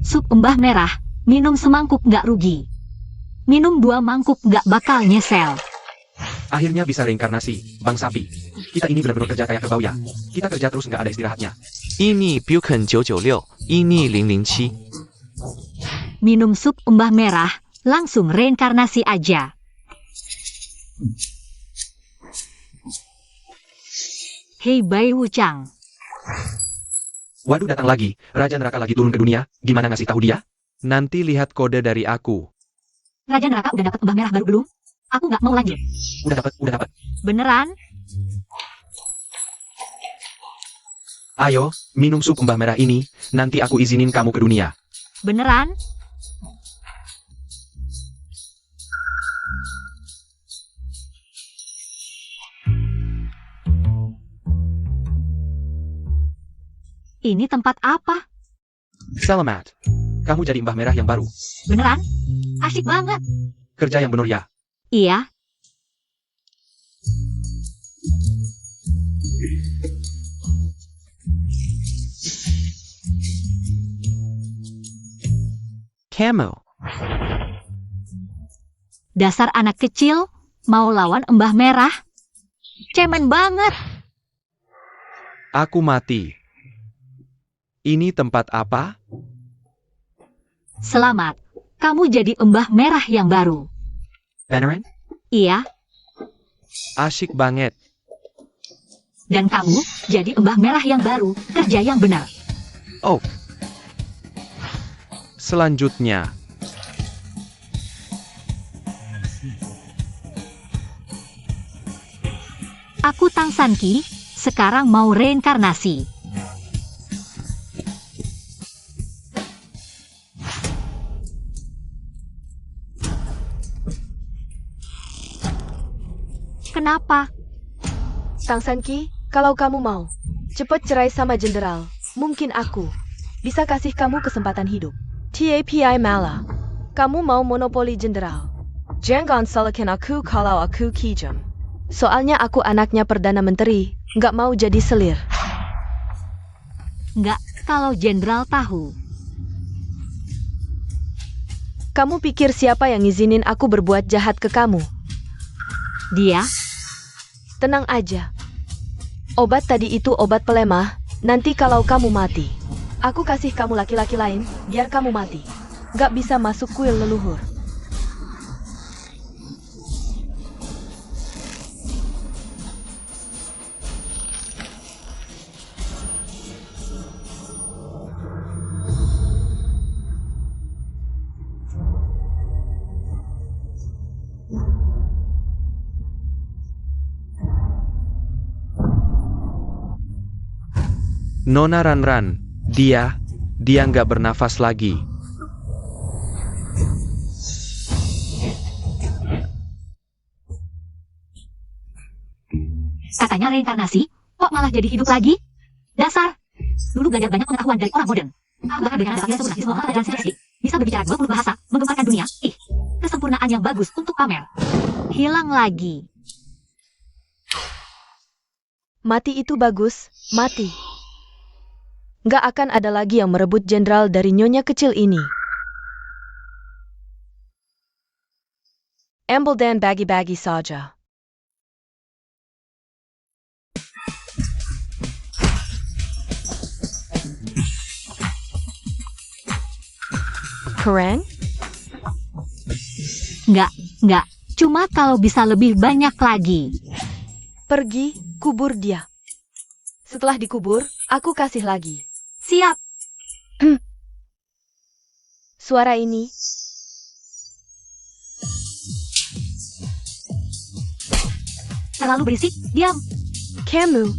Sup embah merah, minum semangkuk nggak rugi. Minum 2 mangkuk nggak bakal nyesel. Akhirnya bisa reinkarnasi, Bang Sapi. Kita ini benar-benar kerja kayak kerbau ya. Kita kerja terus nggak ada istirahatnya. Ini Buken 996, ini 007. Minum sup embah merah, langsung reinkarnasi aja. Hei Bai Wuchang. Waduh, datang lagi. Raja neraka lagi turun ke dunia. Gimana ngasih tahu dia? Nanti lihat kode dari aku. Raja neraka udah dapat embah merah baru belum? Aku nggak mau lanjut. Udah dapat. Beneran? Ayo, minum sup embah merah ini. Nanti aku izinin kamu ke dunia. Beneran? Ini tempat apa? Selamat. Kamu jadi embah merah yang baru. Beneran? Asik banget. Kerja yang benar ya. Iya. Camo. Dasar anak kecil, mau lawan embah merah? Cemen banget. Aku mati. Ini tempat apa? Selamat, kamu jadi embah merah yang baru. Beneran? Iya, Asyik banget. dan kamu jadi embah merah yang baru, kerja yang benar. Oh. Selanjutnya. Aku Tang Sanki, sekarang mau reinkarnasi. Kenapa? Tang Sanki, kalau kamu mau, cepat cerai sama jenderal. Mungkin aku bisa kasih kamu kesempatan hidup. TAPI Mala, kamu mau monopoli jenderal. Jangan salahkan aku kalau aku kijam. Soalnya aku anaknya Perdana Menteri, nggak mau jadi selir. Nggak, kalau jenderal tahu. Kamu pikir siapa yang ngizinin aku berbuat jahat ke kamu? Dia, Tenang aja. Obat tadi itu obat pelemah, nanti kalau kamu mati, aku kasih kamu laki-laki lain, biar kamu mati. Nggak bisa masuk kuil leluhur. Nona Ranran. Dia nggak bernafas lagi. katanya reinkarnasi, kok malah jadi hidup lagi? Dasar! Dulu belajar banyak pengetahuan dari orang modern. Bahkan dengan ada sempurna di semua hal dan sintetik. Bisa berbicara 20 bahasa, menggemparkan dunia. Kesempurnaan yang bagus untuk pamer. Hilang lagi. Mati itu bagus, mati. Nggak akan ada lagi yang merebut jenderal dari nyonya kecil ini. Ambil dan bagi-bagi saja. Keren? Nggak. Cuma kalau bisa lebih banyak lagi. Pergi, kubur dia. Setelah dikubur, aku kasih lagi. Siap. Suara ini. Terlalu berisik, diam. Kamu.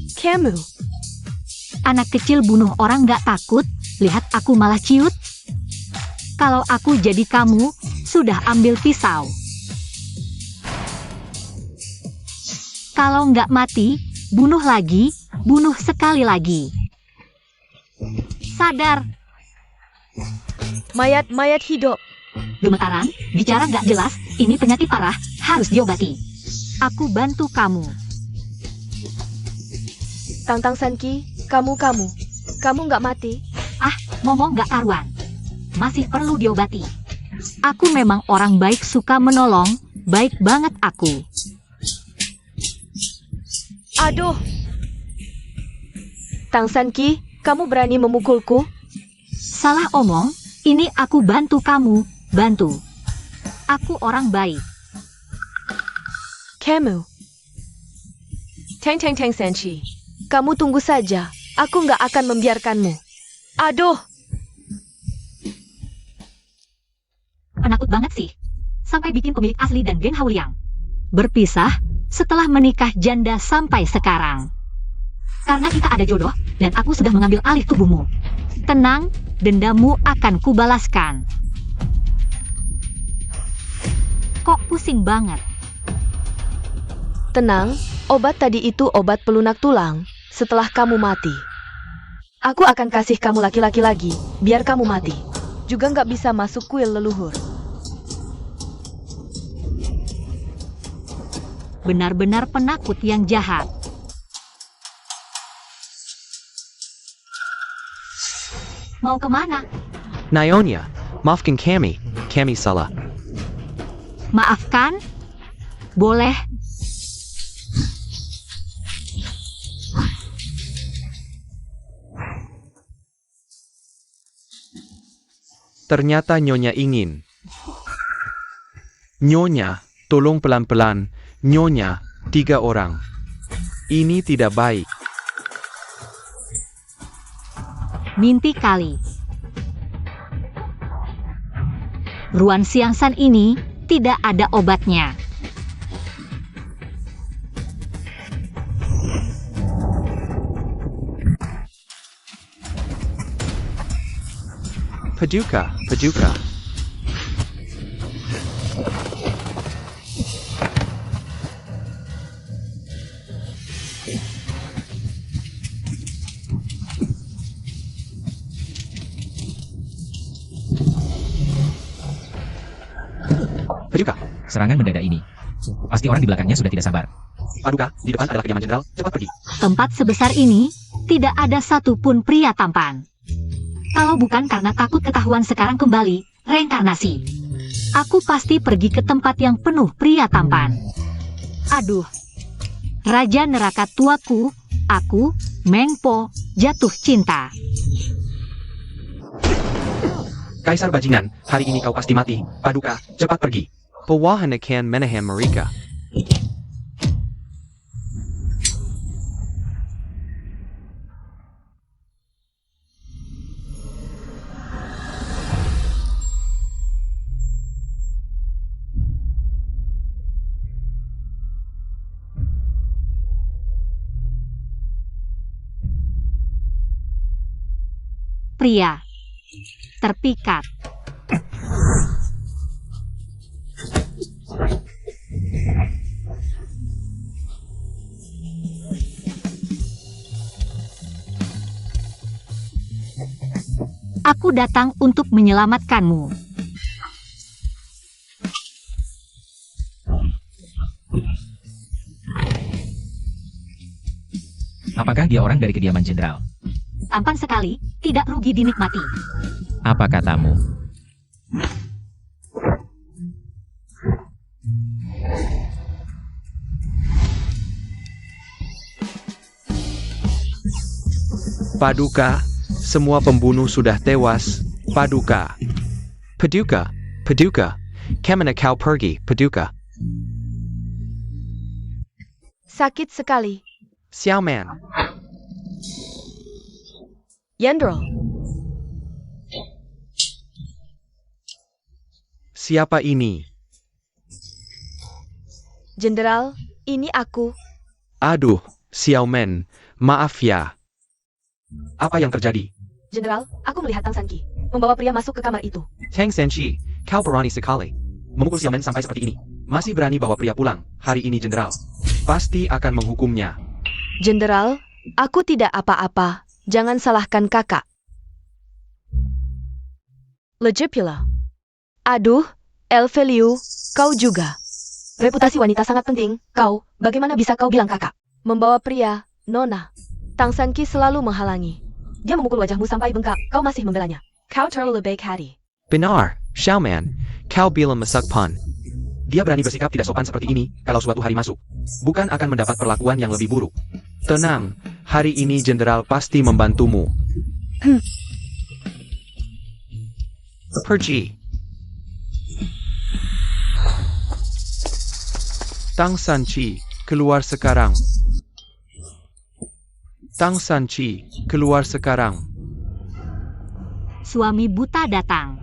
Anak kecil bunuh orang nggak takut, lihat aku malah ciut. Kalau aku jadi kamu, sudah ambil pisau. Kalau nggak mati, bunuh lagi, bunuh sekali lagi. Sadar. Mayat hidup. Gemetaran, bicara nggak jelas, ini penyakit parah, harus diobati. Aku bantu kamu. Tang Sanki, kamu nggak mati. Ngomong nggak karuan. masih perlu diobati. Aku memang orang baik, suka menolong, baik banget aku. Aduh. Tang San Ki, kamu berani memukulku? Salah omong, ini aku bantu kamu, bantu. Aku orang baik. Kamu. Teng San Chi. Kamu tunggu saja, aku nggak akan membiarkanmu. Aduh. Penakut banget sih. Sampai bikin pemilik asli dan geng Hauliang berpisah setelah menikah janda sampai sekarang. Karena kita ada jodoh, dan aku sudah mengambil alih tubuhmu. Tenang, dendamu akan kubalaskan. Kok pusing banget? Tenang, obat tadi itu obat pelunak tulang. Setelah kamu mati, aku akan kasih kamu laki-laki lagi, biar kamu mati. Juga nggak bisa masuk kuil leluhur. Benar-benar penakut yang jahat. Mau kemana? Nyonya, maafkan kami. Kami salah. Maafkan? Boleh. Ternyata Nyonya ingin. Nyonya, tolong pelan-pelan. Nyonya, 3 orang. Ini tidak baik. Mimpi kali. Ruan Siangsan ini tidak ada obatnya. Paduka, Paduka. Paduka, Serangan mendadak ini. Pasti orang di belakangnya sudah tidak sabar. Paduka, di depan adalah kediaman jenderal, cepat pergi. Tempat sebesar ini, tidak ada satupun pria tampan. Kalau bukan karena takut ketahuan sekarang kembali, reinkarnasi. Aku pasti pergi ke tempat yang penuh pria tampan. Aduh. Raja neraka tuaku, aku, Mengpo, jatuh cinta. Kaisar bajingan, hari ini kau pasti mati. Paduka, cepat pergi. Bawahan akan menahan mereka. Pria. Terpikat. Aku datang untuk menyelamatkanmu. Apakah dia orang dari kediaman jenderal? Tampan sekali, tidak rugi dinikmati. Apa katamu? Paduka, semua pembunuh sudah tewas. Paduka. Paduka, Paduka. Kemana kau pergi, Paduka? Sakit sekali. Xiaoman. Yendrol. Siapa ini? Jenderal, ini aku. Aduh, Xiaoman. Maaf ya. Apa yang terjadi? Jenderal, aku melihat Tang San Ki membawa pria masuk ke kamar itu. Tang San Chi, kau berani sekali. Memukul Xiaoman sampai seperti ini. Masih berani bawa pria pulang. Hari ini jenderal pasti akan menghukumnya. Jenderal, aku tidak apa-apa. Jangan salahkan kakak. Legipula. Aduh, Elveliu, kau juga. Reputasi wanita sangat penting. Kau, bagaimana bisa kau bilang kakak? Membawa pria, Nona. Tang San Ki selalu menghalangi. Dia memukul wajahmu sampai bengkak. Kau masih membelanya. Kau terlalu baik hati. Benar, Xiaoman. Kau bilang masakpan. Dia berani bersikap tidak sopan seperti ini kalau suatu hari masuk. Bukan akan mendapat perlakuan yang lebih buruk. Tenang, hari ini jenderal pasti membantumu. Pergi. Tang Sanchi, keluar sekarang. Tang Sanchi, keluar sekarang. Suami buta datang.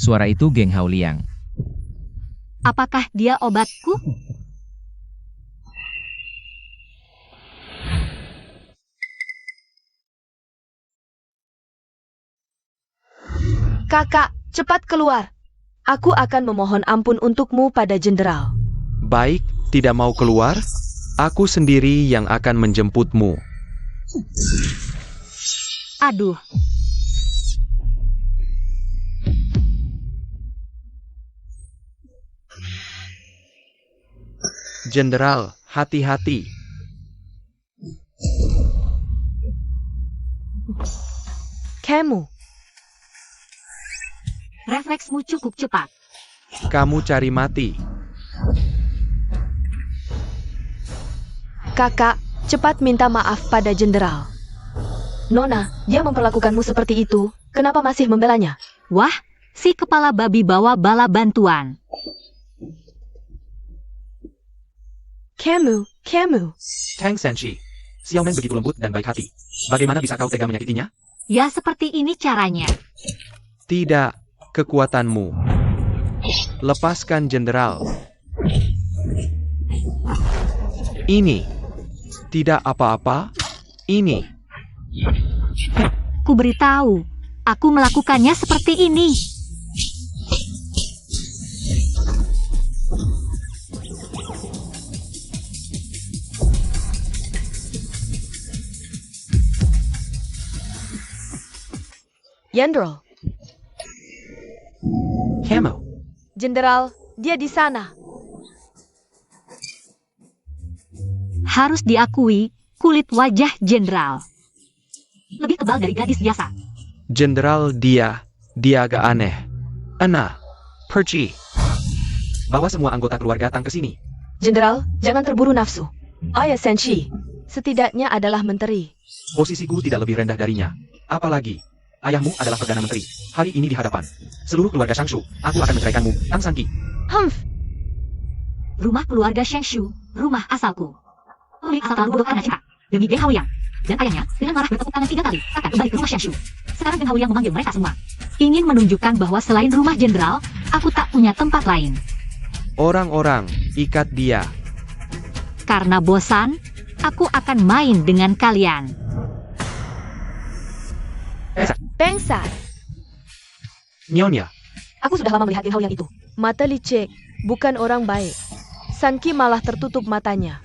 Suara itu Geng Hao Liang. Apakah dia obatku? Kakak, cepat keluar. Aku akan memohon ampun untukmu pada jenderal. Baik, tidak mau keluar? Aku sendiri yang akan menjemputmu. Aduh, Jenderal, hati-hati. Kamu, refleksmu cukup cepat. Kamu cari mati. kakak, cepat minta maaf pada jenderal. Nona, dia memperlakukanmu seperti itu. Kenapa masih membelanya? Wah, si kepala babi bawa bala bantuan. Kamu. Tang Sanchi, Xiaoman begitu lembut dan baik hati. Bagaimana bisa kau tega menyakitinya? Ya seperti ini caranya. Tidak, kekuatanmu. Lepaskan jenderal. Ini. Tidak apa-apa. Ini. Ku beritahu, aku melakukannya seperti ini. Jenderal. Kamu. Jenderal, dia di sana. Harus diakui, kulit wajah jenderal lebih tebal dari gadis biasa. Jenderal dia agak aneh. Ana, pergi. Bawa semua anggota keluarga Tang ke sini. Jenderal, jangan terburu nafsu. Ayah Senshi, setidaknya adalah menteri. Posisiku tidak lebih rendah darinya. Apalagi, ayahmu adalah Perdana Menteri. Hari ini di hadapan seluruh keluarga Shangshu, aku akan menceraikanmu, Tang Sanqi. Humph, Rumah keluarga Shangshu, rumah asalku. Pemilik asal terlalu bodoh karena cinta. Demi Geng Haoyang. Dan ayahnya, dengan marah bertepuk tangan 3 kali, akan kembali ke rumah Shangshu. Sekarang Geng Haoyang memanggil mereka semua. Ingin menunjukkan bahwa selain rumah jenderal, aku tak punya tempat lain. Orang-orang, ikat dia. Karena bosan, aku akan main dengan kalian. Pengsat. Nyonya, Aku sudah lama melihat Geng Haoyang itu. Mata licik, bukan orang baik. Sanki malah tertutup matanya.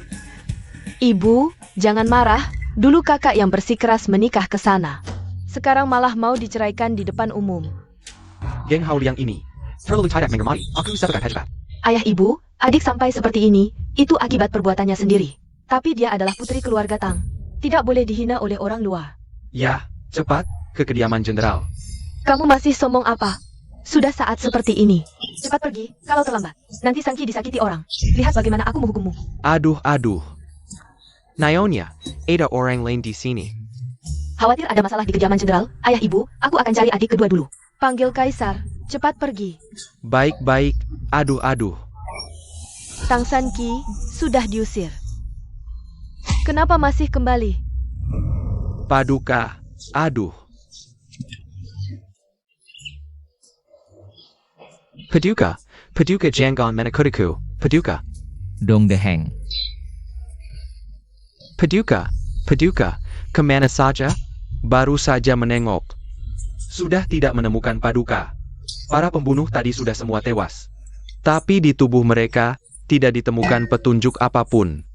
Ibu, jangan marah. Dulu kakak yang bersikeras menikah ke sana. Sekarang malah mau diceraikan di depan umum. Geng Haoyang ini terlalu tidak mengemari. Aku bisa berkata. Ayah ibu, adik sampai seperti ini, itu akibat perbuatannya sendiri. Tapi dia adalah putri keluarga Tang. Tidak boleh dihina oleh orang luar. Ya, cepat ke kediaman jenderal. Kamu masih sombong apa? Sudah saat seperti ini. Cepat pergi, kalau terlambat. Nanti Sanki disakiti orang. Lihat bagaimana aku menghukummu. Aduh. Nyonya, ada orang lain di sini. Khawatir ada masalah di kediaman jenderal, ayah ibu, aku akan cari adik kedua dulu. Panggil Kaisar, cepat pergi. Baik. Aduh. Tang Sanki sudah diusir. Kenapa masih kembali? Paduka, aduh. Paduka jangan menakutiku. Paduka. Dong Deheng. Paduka, kemana saja? Baru saja menengok. Sudah tidak menemukan Paduka. Para pembunuh tadi sudah semua tewas. Tapi di tubuh mereka tidak ditemukan petunjuk apapun.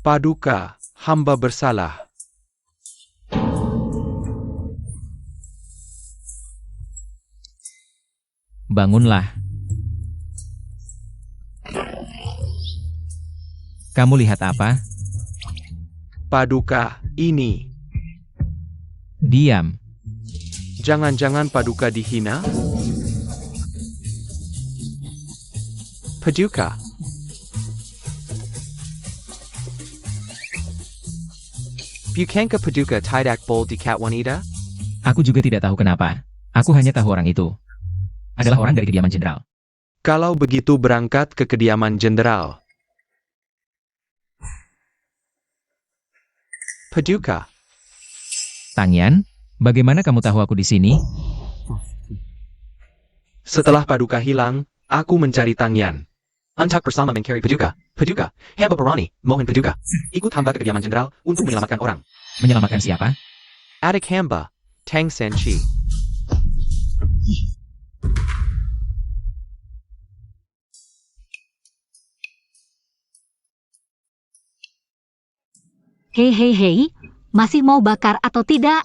Paduka, hamba bersalah. Bangunlah. Kamu lihat apa? Paduka, ini. Diam. Jangan-jangan Paduka dihina? Paduka. Bukankah Paduka tidak bol di Kat Wanita? Aku juga tidak tahu kenapa. Aku hanya tahu orang itu adalah orang dari kediaman jenderal. Kalau begitu berangkat ke kediaman jenderal. Paduka. Tangyan, bagaimana kamu tahu aku di sini? Setelah Paduka hilang, aku mencari Tangyan. Untuk bersama mencari Paduka. Paduka, hamba Barani, mohon Paduka. Ikut hamba ke kediaman jenderal untuk menyelamatkan orang. Menyelamatkan siapa? Adik hamba, Tang Sanchi. Hei hei hei, masih mau bakar atau tidak?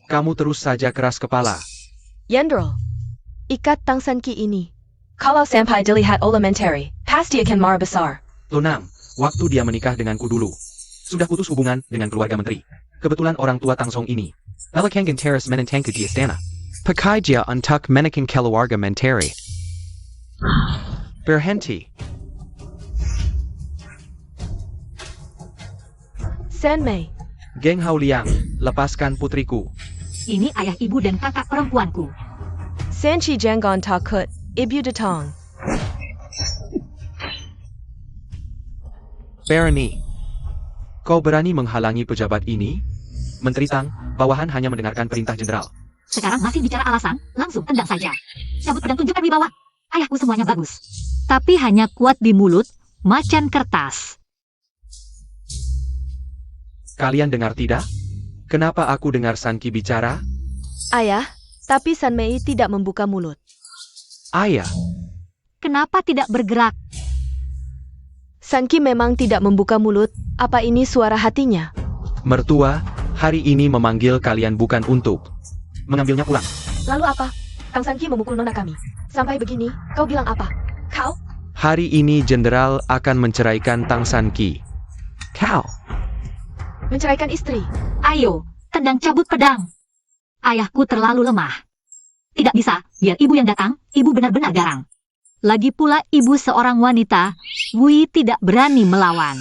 Kamu terus saja keras kepala. Yendrol, ikat Tang San Ki ini. Kalau sampai dilihat oleh menteri, pasti akan marah besar. Lunang, waktu dia menikah denganku dulu. Sudah putus hubungan dengan keluarga menteri. Kebetulan orang tua Tang Song ini. Lalakangin teras menentang ke di istana. Pakai dia untuk menekan keluarga menteri. Berhenti. San Mei, Geng Hao Liang, lepaskan putriku. Ini ayah ibu dan kakak perempuanku. San Chi Jangon Takut, Ibu Datang. Berani. Kau berani menghalangi pejabat ini? Menteri Tang, bawahan hanya mendengarkan perintah jenderal. Sekarang masih bicara alasan, langsung tendang saja. Cabut pedang, tunjukkan wibawa. Ayahku semuanya bagus. Tapi hanya kuat di mulut, macan kertas. Kalian dengar tidak? Kenapa aku dengar San Ki bicara? Ayah, tapi San Mei tidak membuka mulut. Ayah. Kenapa tidak bergerak? San Ki memang tidak membuka mulut, apa ini suara hatinya? Mertua, hari ini memanggil kalian bukan untuk mengambilnya pulang. Lalu apa? Tang San Ki memukul nona kami. Sampai begini, kau bilang apa? Kau? Hari ini jenderal akan menceraikan Tang San Ki. Kau. Menceraikan istri. Ayo, tendang cabut pedang. Ayahku terlalu lemah. Tidak bisa, biar ibu yang datang, ibu benar-benar garang. Lagi pula ibu seorang wanita, Wui tidak berani melawan.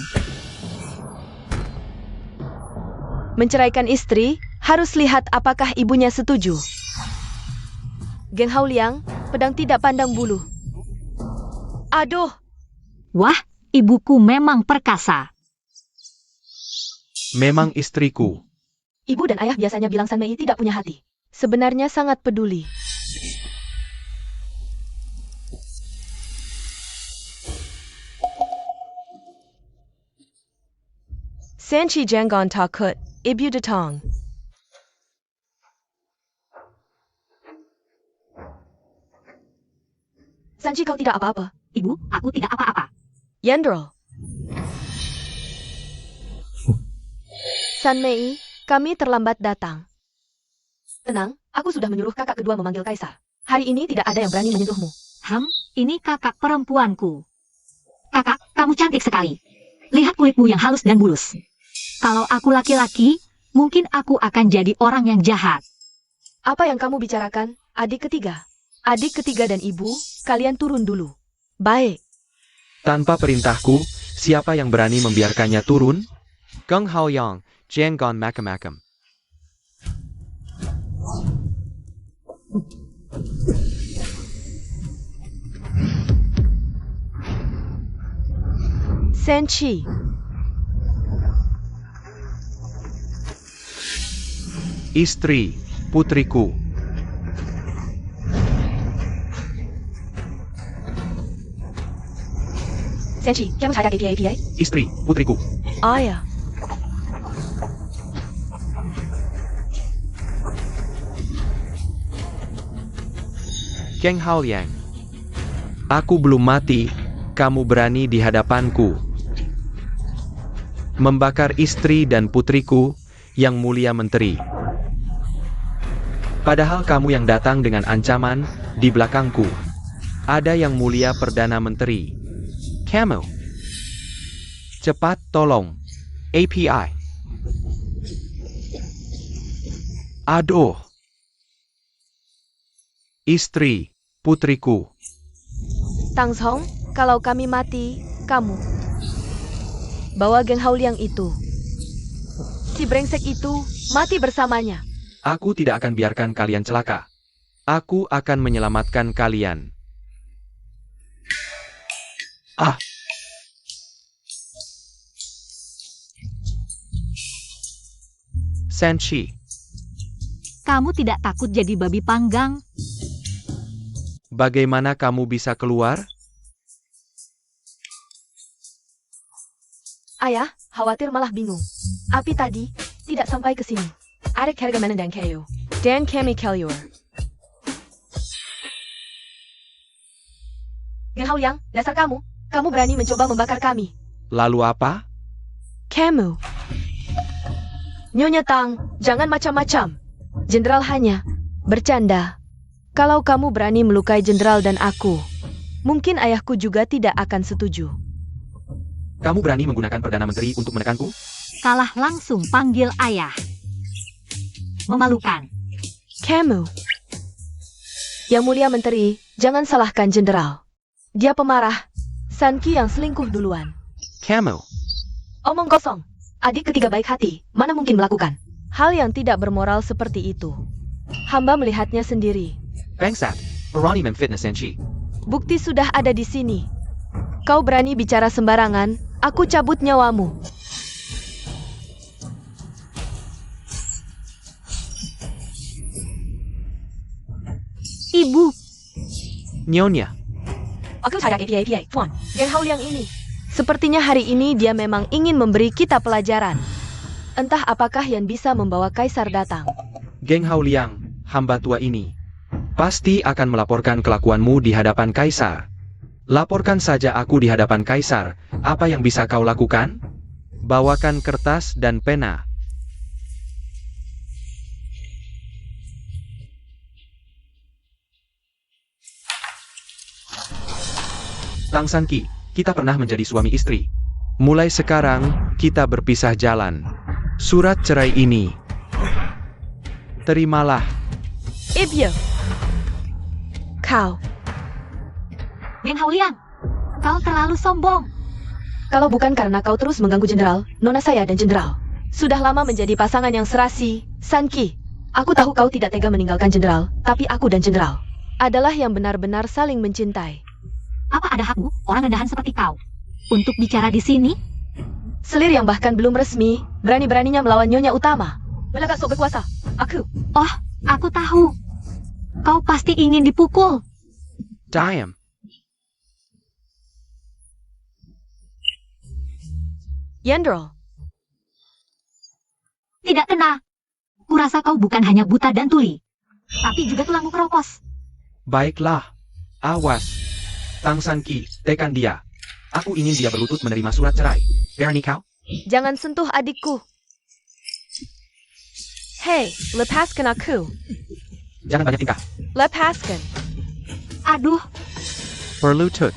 Menceraikan istri, harus lihat apakah ibunya setuju. Geng Hao Liang, pedang tidak pandang bulu. Aduh, Wah, ibuku memang perkasa. Memang istriku. ibu dan ayah biasanya bilang San Mei tidak punya hati. Sebenarnya sangat peduli. San Chi Jangon Takut, Ibu Datang. San Chi, kau tidak apa-apa. Ibu, aku tidak apa-apa. Yendrol. San Mei, kami terlambat datang. Tenang, aku sudah menyuruh kakak kedua memanggil kaisar. Hari ini tidak ada yang berani menyentuhmu. Ini kakak perempuanku. Kakak, kamu cantik sekali. Lihat kulitmu yang halus dan mulus. Kalau aku laki-laki, mungkin aku akan jadi orang yang jahat. Apa yang kamu bicarakan, adik ketiga? Adik ketiga dan ibu, kalian turun dulu. Baik. Tanpa perintahku, siapa yang berani membiarkannya turun? Gung Hao Yang, Jian Gon Makam. San Chi. Istri, putriku. San Chi, kamu saya APA? Istri, putriku. Ayah. Geng Hao Liang. Aku belum mati, kamu berani di hadapanku. Membakar istri dan putriku, yang mulia menteri. Padahal kamu yang datang dengan ancaman, di belakangku. Ada yang mulia Perdana Menteri. Kamu. Cepat tolong. API. Aduh. Istri, putriku. Tang Song, kalau kami mati, kamu bawa Geng Haoliang itu. Si brengsek itu mati bersamanya. Aku tidak akan biarkan kalian celaka. Aku akan menyelamatkan kalian. Ah! Senshi, Kamu tidak takut jadi babi panggang? bagaimana kamu bisa keluar? Ayah, khawatir malah bingung. Api tadi tidak sampai ke sini. Ada Kergamanan dan Kayo. Dan kami Kelyur. Geng Haoliang, dasar kamu. Kamu berani mencoba membakar kami. Lalu apa? Kamu. Nyonya Tang, jangan macam-macam. Jenderal hanya bercanda. Kalau kamu berani melukai jenderal dan aku, mungkin ayahku juga tidak akan setuju. Kamu berani menggunakan Perdana Menteri untuk menekanku? Kalah langsung panggil ayah. Memalukan. Kamu. Yang mulia menteri, jangan salahkan jenderal. Dia pemarah. Sanki yang selingkuh duluan. Kamu. Omong kosong. Adik ketiga baik hati, mana mungkin melakukan hal yang tidak bermoral seperti itu. Hamba melihatnya sendiri. Bangsat, Barani memfitnah Senshi. Bukti sudah ada di sini. Kau berani bicara sembarangan, aku cabut nyawamu. Ibu, Nyonya. Aku saya KPA, Tuan. Geng Haoliang ini. Sepertinya hari ini dia memang ingin memberi kita pelajaran. Entah apakah yang bisa membawa Kaisar datang. Geng Haoliang, hamba tua ini pasti akan melaporkan kelakuanmu di hadapan Kaisar. Laporkan saja aku di hadapan Kaisar. Apa yang bisa kau lakukan? Bawakan kertas dan pena. Tang Sanki, kita pernah menjadi suami istri. Mulai sekarang, kita berpisah jalan. Surat cerai ini, terimalah. Ibyo. Kau. Geng Haoliang, kau terlalu sombong. Kalau bukan karena kau terus mengganggu jenderal, nona saya dan jenderal sudah lama menjadi pasangan yang serasi, Sanki. Aku tahu kau tidak tega meninggalkan jenderal, tapi aku dan jenderal adalah yang benar-benar saling mencintai. Apa ada hakmu, orang rendahan seperti kau, untuk bicara di sini? Selir yang bahkan belum resmi, berani-beraninya melawan Nyonya Utama. Belaga sok berkuasa. Aku. Oh, aku tahu. Kau pasti ingin dipukul. Diam. Yendrol. Tidak kena. Kurasa kau bukan hanya buta dan tuli, tapi juga tulangmu keropos. Baiklah. Awas. Tang Sanki, tekan dia. Aku ingin dia berlutut menerima surat cerai. Berani kau? Jangan sentuh adikku. Hei, lepaskan aku. Jangan banyak tingkah. Lepaskan. Aduh, Berlutut.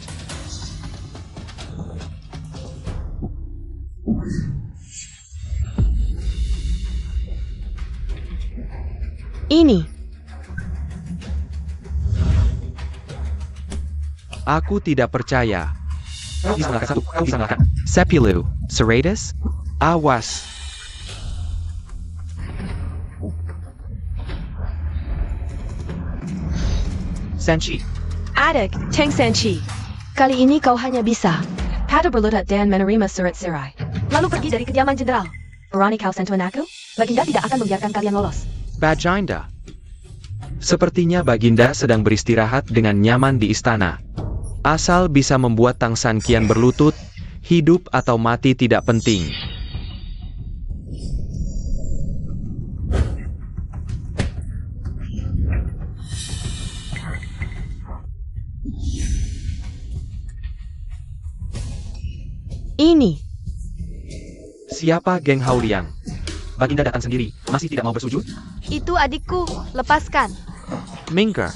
Ini. Aku tidak percaya. Kau bisa melakukan satu, kau bisa melakukan. Sepilu, Serratus? Awas. Senshi, Adik, Cheng Sanchi. Kali ini kau hanya bisa pada berlutut dan menerima surat cerai. Lalu pergi dari kediaman jenderal. Berani kau sentuhan aku? Baginda tidak akan membiarkan kalian lolos. Baginda. Sepertinya Baginda sedang beristirahat dengan nyaman di istana. Asal bisa membuat Tang Sankian berlutut, hidup atau mati tidak penting. Ini. Siapa geng Haoliang? Baginda datang sendiri, masih tidak mau bersujud? Itu adikku. Lepaskan. Minker.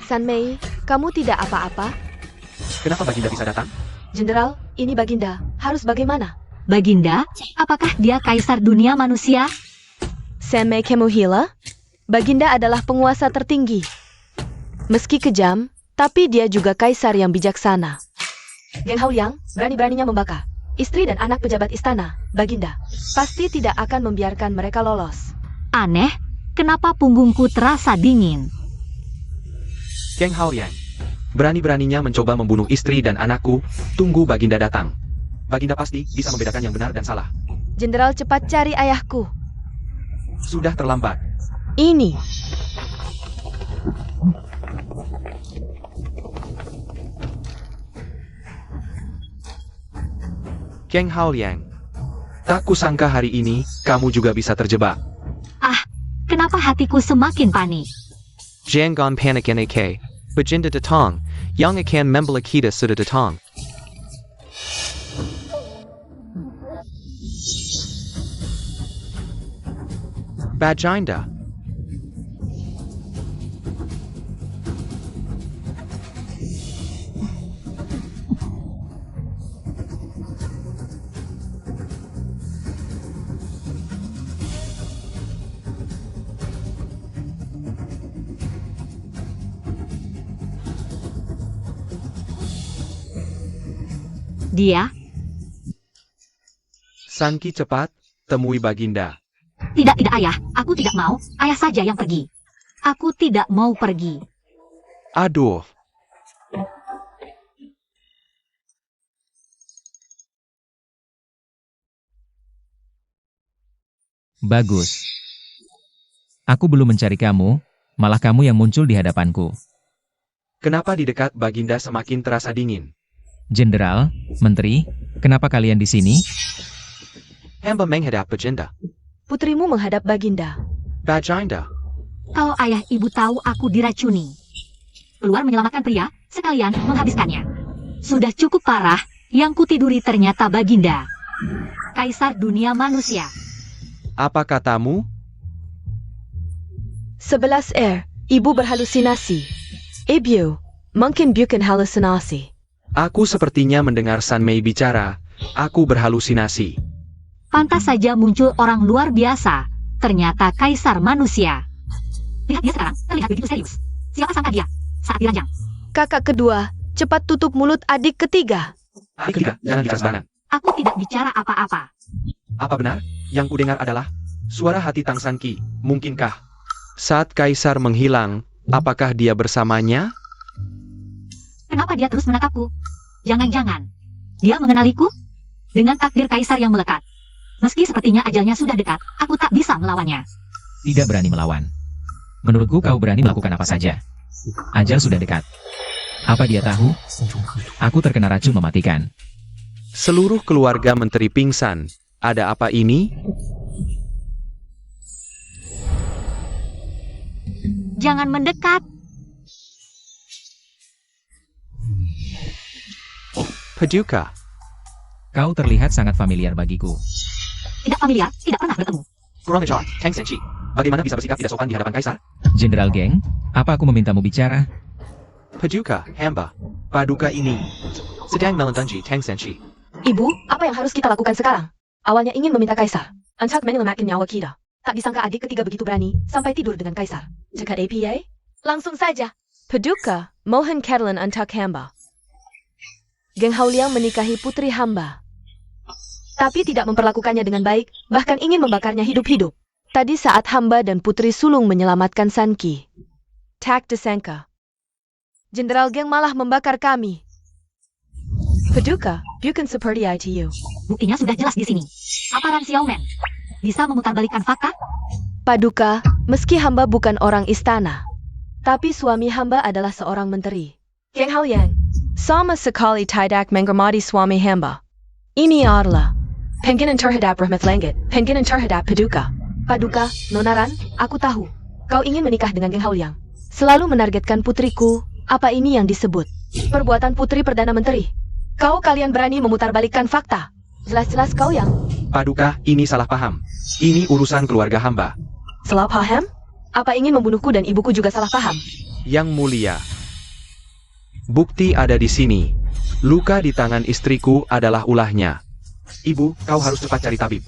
San Mei, kamu tidak apa-apa? Kenapa Baginda bisa datang? Jenderal, ini Baginda. Harus bagaimana? Baginda, apakah dia kaisar dunia manusia? San Mei Kemuhila? Baginda adalah penguasa tertinggi. Meski kejam, tapi dia juga kaisar yang bijaksana. Geng Haoliang berani-beraninya membakar istri dan anak pejabat istana, Baginda. Pasti tidak akan membiarkan mereka lolos. Aneh, kenapa punggungku terasa dingin? Geng Haoliang, berani-beraninya mencoba membunuh istri dan anakku, tunggu Baginda datang. Baginda pasti bisa membedakan yang benar dan salah. Jenderal, cepat cari ayahku. Sudah terlambat. Ini. Geng Haoliang, tak kusangka hari ini kamu juga bisa terjebak. Ah, kenapa hatiku semakin panik? Jangan panik NAK. Baginda datang. Yang akan membalas kita sudah datang. Baginda. Dia? Sanki cepat, temui Baginda. Tidak, ayah. Aku tidak mau. Ayah saja yang pergi. Aku tidak mau pergi. Aduh. Bagus. Aku belum mencari kamu, malah kamu yang muncul di hadapanku. Kenapa di dekat Baginda semakin terasa dingin? Jenderal, Menteri, kenapa kalian di sini? Hamba menghadap Baginda. Putrimu menghadap Baginda. Baginda. Kalau ayah ibu tahu aku diracuni. Keluar menyelamatkan pria, sekalian menghabiskannya. Sudah cukup parah, yang kutiduri ternyata Baginda. Kaisar dunia manusia. Apa katamu? 11 ibu berhalusinasi. Ibu, mungkin bukan halusinasi. Aku sepertinya mendengar San Mei bicara. Aku berhalusinasi. Pantas saja muncul orang luar biasa. Ternyata kaisar manusia. Lihat dia sekarang, terlihat begitu serius. Siapa sangka dia? Saat diranjang. Kakak kedua, cepat tutup mulut adik ketiga. Adik ketiga, jangan bicara sembarangan. Aku tidak bicara apa-apa. Apa benar? Yang kudengar adalah suara hati Tang Sanki. Mungkinkah? Saat Kaisar menghilang, apakah dia bersamanya? Kenapa dia terus menatapku? Jangan-jangan dia mengenaliku? Dengan takdir kaisar yang melekat. Meski sepertinya ajalnya sudah dekat, aku tak bisa melawannya. Tidak berani melawan. Menurutku kau berani melakukan apa saja. Ajal sudah dekat. Apa dia tahu? Aku terkena racun mematikan. Seluruh keluarga menteri pingsan. Ada apa ini? Jangan mendekat. Paduka. Kau terlihat sangat familiar bagiku. Tidak familiar, tidak pernah bertemu. Kurang ajar, Tang Senshi. Bagaimana bisa bersikap tidak sopan di hadapan Kaisar? Jenderal Geng, apa aku memintamu bicara? Paduka, hamba. Paduka ini sedang melentangi Tang Senshi. Ibu, apa yang harus kita lakukan sekarang? Awalnya ingin meminta kaisar. Untuk menyelamatkan nyawa kita. Tak disangka adik ketiga begitu berani, sampai tidur dengan kaisar. Dekat APA? Langsung saja. Paduka, mohon keadilan untuk hamba. Geng Haoliang menikahi putri hamba. Tapi tidak memperlakukannya dengan baik, bahkan ingin membakarnya hidup-hidup. Tadi saat hamba dan putri sulung menyelamatkan Sanki. Tak disangka. Jenderal Geng malah membakar kami. Paduka, bukan seperti itu. Buktinya sudah jelas di sini. Aparan Xiaomen. Bisa memutarbalikkan fakta? Paduka, meski hamba bukan orang istana, tapi suami hamba adalah seorang menteri. Geng Haoliang, sama sekali tidak menghormati suami hamba. Ini adalah penghinaan terhadap rahmat langit, penghinaan terhadap Paduka. Paduka, Nonaran, aku tahu. Kau ingin menikah dengan Geng Haoliang. Selalu menargetkan putriku, apa ini yang disebut perbuatan putri Perdana Menteri. Kalian berani memutarbalikkan fakta. Jelas-jelas kau yang Paduka, ini salah paham. Ini urusan keluarga hamba. salah paham? Apa ingin membunuhku dan ibuku juga salah paham? Yang mulia. Bukti ada di sini. Luka di tangan istriku adalah ulahnya. Ibu, kau harus cepat cari tabib.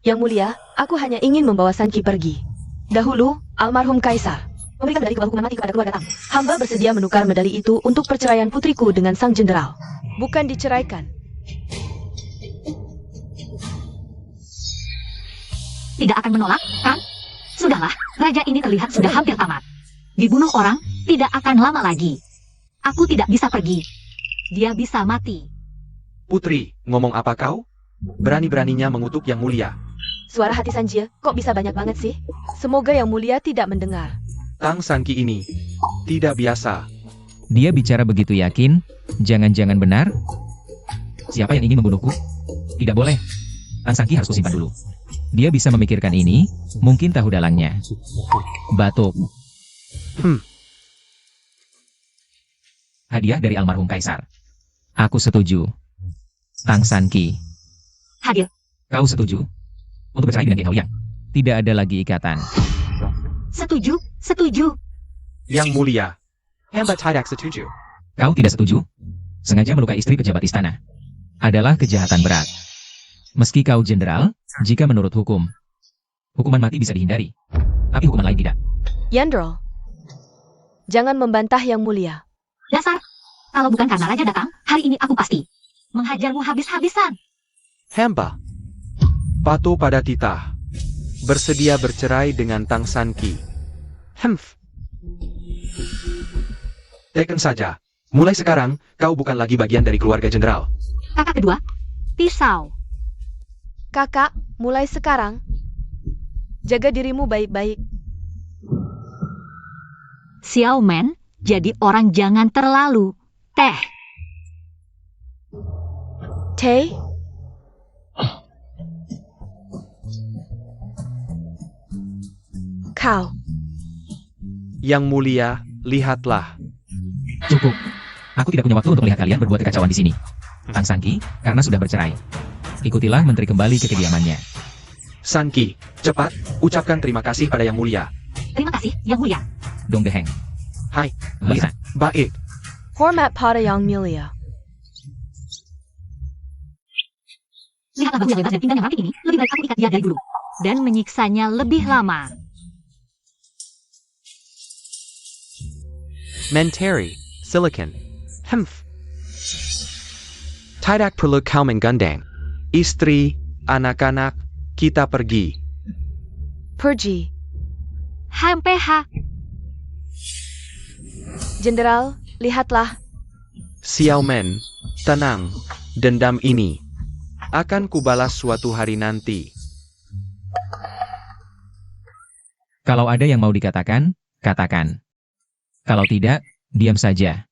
Yang mulia, aku hanya ingin membawa Sanki pergi. Dahulu, Almarhum Kaisar memberikan medali kebal hukuman mati kepada keluarga tamu. Hamba bersedia menukar medali itu untuk perceraian putriku dengan sang jenderal. Bukan diceraikan. Tidak akan menolak, kan? Sudahlah, raja ini terlihat sudah hampir tamat. Dibunuh orang, tidak akan lama lagi. Aku tidak bisa pergi. Dia bisa mati. Putri, ngomong apa kau? Berani-beraninya mengutuk Yang Mulia. Suara hati Sanjie kok bisa banyak banget sih? Semoga Yang Mulia tidak mendengar. Tang Sanki ini tidak biasa. Dia bicara begitu yakin, jangan-jangan benar? Siapa yang ingin membunuhku? Tidak boleh. Tang Sangki harus kusimpan dulu. Dia bisa memikirkan ini, mungkin tahu dalangnya. Batuk. Hadiah dari almarhum Kaisar. Aku setuju. Tang Sanki, Hadir. kau setuju? Untuk bercerai dengan Ge Haoyang. Tidak ada lagi ikatan. Setuju, setuju. Yang Mulia. Hamba tidak setuju. Kau tidak setuju? Sengaja melukai istri pejabat istana. Adalah kejahatan berat. Meski kau jenderal, jika menurut hukum, hukuman mati bisa dihindari. Tapi hukuman lain tidak. Yandrol, jangan membantah Yang Mulia. Dasar. Kalau bukan karena raja datang, hari ini aku pasti menghajarmu habis-habisan. Hamba patuh pada titah. Bersedia bercerai dengan Tang Sanki. Tekan saja. Mulai sekarang, kau bukan lagi bagian dari keluarga jenderal. Kakak kedua, pisau. Kakak, mulai sekarang, jaga dirimu baik-baik. Xiao Men, jadi orang jangan terlalu. Teh. Teh, kau. Yang Mulia, lihatlah. Cukup. Aku tidak punya waktu untuk melihat kalian berbuat kekacauan di sini. Tang Sanki, karena sudah bercerai. Ikutilah menteri kembali ke kediamannya. Sanki, cepat, ucapkan terima kasih pada Yang Mulia. Terima kasih, Yang Mulia. Dong Deheng. Hai, Kembali sana. baik. Hormat pada Yang Mulia. Lihatlah bahu yang lebar dan pinggang yang ramping ini, lebih baik aku ikat dia dari dulu. Dan menyiksanya lebih lama. Menteri, Silicon. Tidak perlu kau menggandeng. Istri, anak-anak, kita pergi. Pergi. HMPH. Jenderal, lihatlah. Xiao Men, tenang. Dendam ini akan kubalas suatu hari nanti. Kalau ada yang mau dikatakan, katakan. Kalau tidak, diam saja.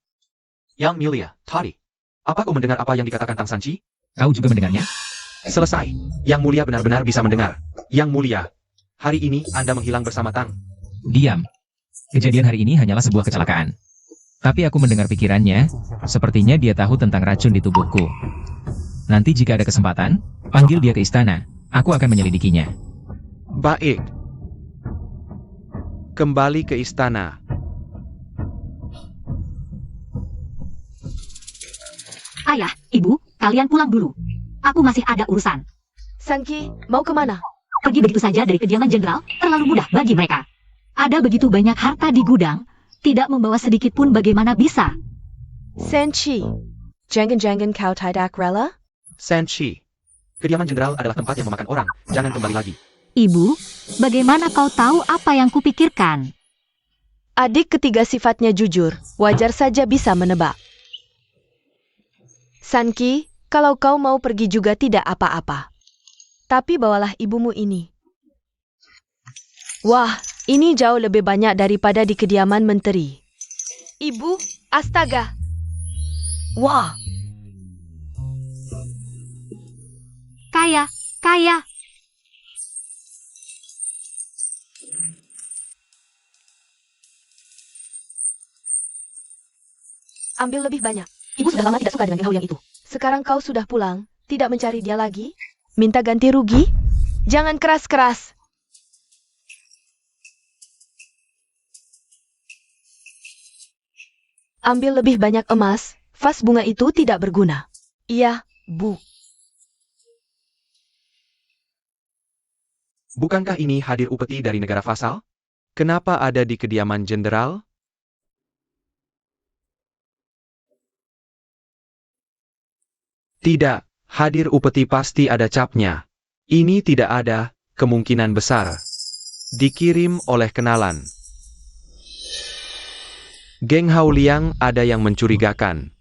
Yang Mulia, tadi, apa kau mendengar apa yang dikatakan Tang Sanci? Kau juga mendengarnya? Selesai. Yang Mulia benar-benar bisa mendengar. Yang Mulia, hari ini Anda menghilang bersama Tang. Diam. Kejadian hari ini hanyalah sebuah kecelakaan. Tapi aku mendengar pikirannya, sepertinya dia tahu tentang racun di tubuhku. Nanti jika ada kesempatan, panggil dia ke istana. Aku akan menyelidikinya. Baik. Kembali ke istana. Ayah, ibu, kalian pulang dulu. Aku masih ada urusan. Sanki, mau kemana? Pergi begitu saja dari kediaman jenderal, terlalu mudah bagi mereka. Ada begitu banyak harta di gudang, tidak membawa sedikit pun bagaimana bisa. Sanchi, jangan-jangan kau tidak rela? Sanchi, kediaman jenderal adalah tempat yang memakan orang. Jangan kembali lagi. Ibu, bagaimana kau tahu apa yang kupikirkan? Adik ketiga sifatnya jujur, wajar saja bisa menebak. Sanki, kalau kau mau pergi juga tidak apa-apa. Tapi bawalah ibumu ini. Wah, ini jauh lebih banyak daripada di kediaman menteri. Ibu, astaga. Wah, Kaya, kaya. ambil lebih banyak. Ibu sudah lama tidak suka dengan Ge Haoyang itu. Sekarang kau sudah pulang, tidak mencari dia lagi? Minta ganti rugi? Jangan keras-keras. Ambil lebih banyak emas, vas bunga itu tidak berguna. Iya, Bu. Bukankah ini hadir upeti dari negara Fasal? Kenapa ada di kediaman jenderal? Tidak, hadir upeti pasti ada capnya. Ini tidak ada, kemungkinan besar. Dikirim oleh kenalan. Geng Hao Liang ada yang mencurigakan.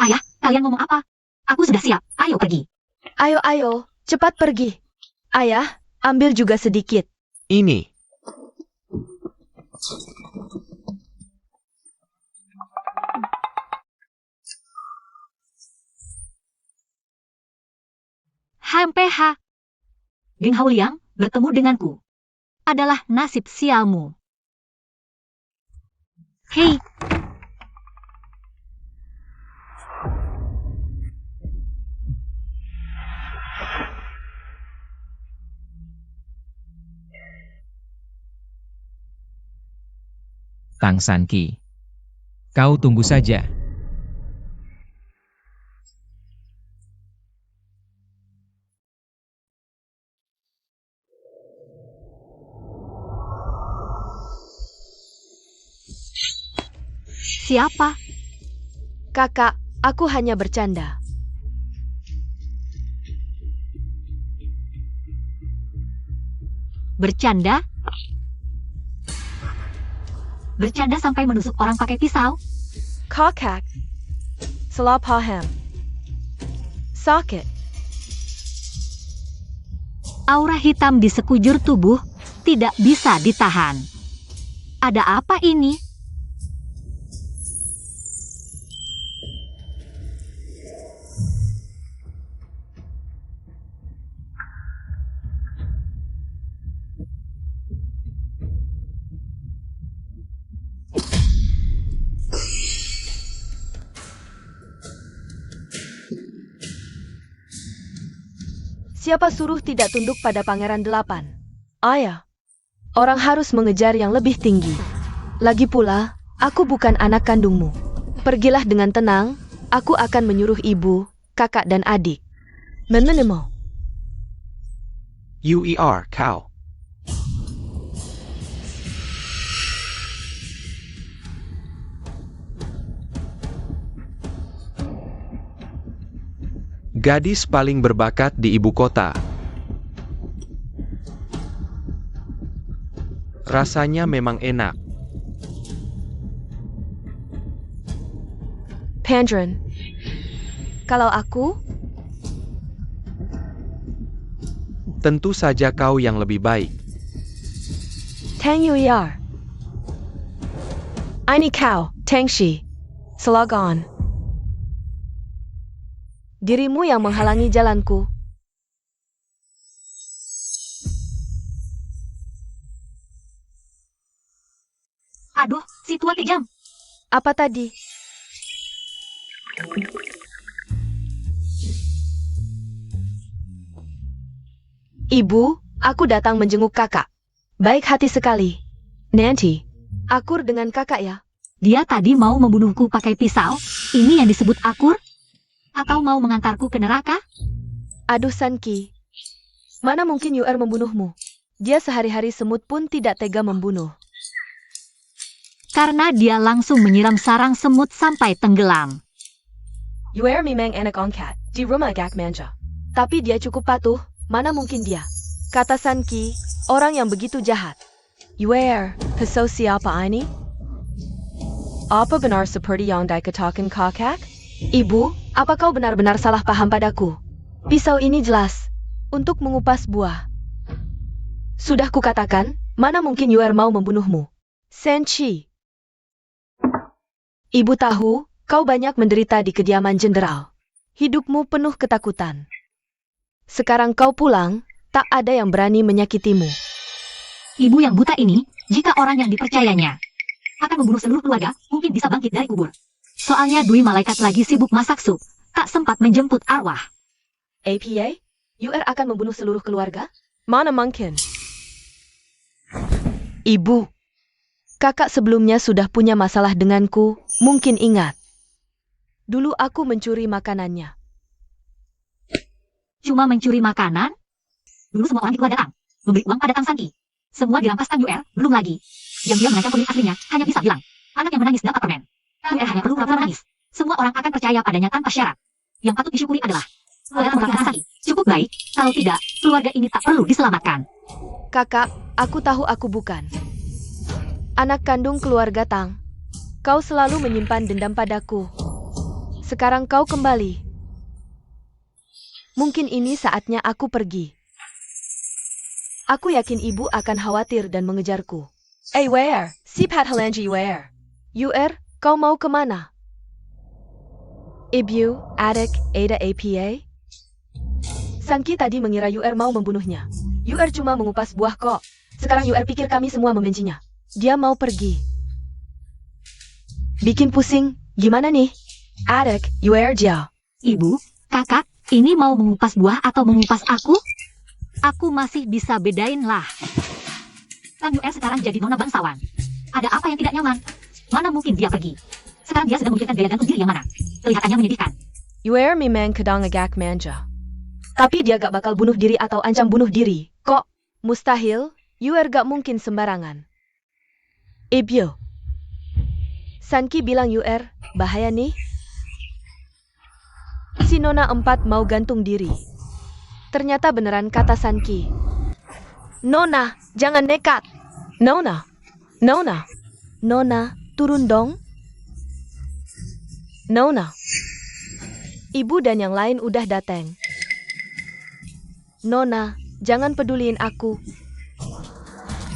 Ayah, kalian ngomong apa? Aku sudah siap, ayo pergi. Ayo, cepat pergi. Ayah, ambil juga sedikit. Ini. HMPH. Geng Hao Liang bertemu denganku. Adalah nasib sialmu. Hei, Tang Sanqi. Kau tunggu saja. siapa? Kakak, aku hanya bercanda. Bercanda? Bercanda sampai menusuk orang pakai pisau? Kakak. Salah paham. Sakit. Aura hitam di sekujur tubuh tidak bisa ditahan. Ada apa ini? Siapa suruh tidak tunduk pada Pangeran Delapan? Ayah. Orang harus mengejar yang lebih tinggi. Lagi pula, aku bukan anak kandungmu. Pergilah dengan tenang, aku akan menyuruh ibu, kakak dan adik. Menenemu. UER, kau. Gadis paling berbakat di ibu kota. Rasanya memang enak. Pandren. Kalau aku, Tentu saja kau yang lebih baik. Tang Yuiar. Ini kau, Tang Shi. Slogan. Dirimu yang menghalangi jalanku. Aduh, si tua kejam. Apa tadi? Ibu, aku datang menjenguk kakak. Baik hati sekali. Nanti, akur dengan kakak ya. Dia tadi mau membunuhku pakai pisau? Ini yang disebut akur? Atau mau mengantarku ke neraka? Aduh Sanqi. Mana mungkin Yuer membunuhmu? Dia sehari-hari semut pun tidak tega membunuh. Karena dia langsung menyiram sarang semut sampai tenggelam. Yuer memang enak angkat di rumah Gak Manja. Tapi dia cukup patuh, mana mungkin dia? Kata Sanqi, orang yang begitu jahat. Yuer, peso siapa ini? Apa benar seperti yang dikatakan kakak? Ibu, apa kau benar-benar salah paham padaku? Pisau ini jelas untuk mengupas buah. Sudah kukatakan, mana mungkin Yuer mau membunuhmu? Senchi. Ibu tahu, kau banyak menderita di kediaman jenderal. Hidupmu penuh ketakutan. Sekarang kau pulang, tak ada yang berani menyakitimu. Ibu yang buta ini, jika orang yang dipercayanya akan membunuh seluruh keluarga, mungkin bisa bangkit dari kubur. Soalnya Dwi malaikat lagi sibuk masak sup, tak sempat menjemput arwah. APA? UR akan membunuh seluruh keluarga? Mana mungkin? Ibu, kakak sebelumnya sudah punya masalah denganku, mungkin ingat. Dulu aku mencuri makanannya. Cuma mencuri makanan? Dulu semua orang di keluarga Tang memberi uang pada Tang Sanki. Semua dirampas Tang Yuer, belum lagi. Yang dia mengancam pemilik aslinya hanya bisa bilang, anak yang menangis dapat permen. Tang Yuer hanya perlu pura-pura menangis. Semua orang akan percaya padanya tanpa syarat. Yang patut disyukuri adalah keluarga Tang Tang Sanki cukup baik. Kalau tidak, keluarga ini tak perlu diselamatkan. Kakak, aku tahu aku bukan anak kandung keluarga Tang. Kau selalu menyimpan dendam padaku. Sekarang kau kembali. Mungkin ini saatnya aku pergi. Aku yakin ibu akan khawatir dan mengejarku. Where? Sipat Halanji where? Yuer, kau mau kemana? Ibu, adik, Ada APA? Sanki tadi mengira Yuer mau membunuhnya. Yuer cuma mengupas buah kok. Sekarang Yuer pikir kami semua membencinya. Dia mau pergi. Bikin pusing, gimana nih? Adik, Yuer Jiao. Ibu, kakak, ini mau mengupas buah atau mengupas aku? Aku masih bisa bedain lah. Tang Yuer sekarang jadi nona bangsawan. Ada apa yang tidak nyaman? Mana mungkin dia pergi? Sekarang dia sedang memikirkan gaya gantung diri yang mana? Kelihatannya menyedihkan. Yuer memang kadang agak manja. Tapi dia gak bakal bunuh diri atau ancam bunuh diri. Kok? Mustahil, Yuer gak mungkin sembarangan. Ibyo. Sanki bilang Yuer, bahaya nih. Si Nona 4 mau gantung diri. Ternyata beneran kata Sanki. Nona, jangan nekat. Nona. Nona, turun dong. Nona. Ibu dan yang lain udah datang. Nona, jangan peduliin aku.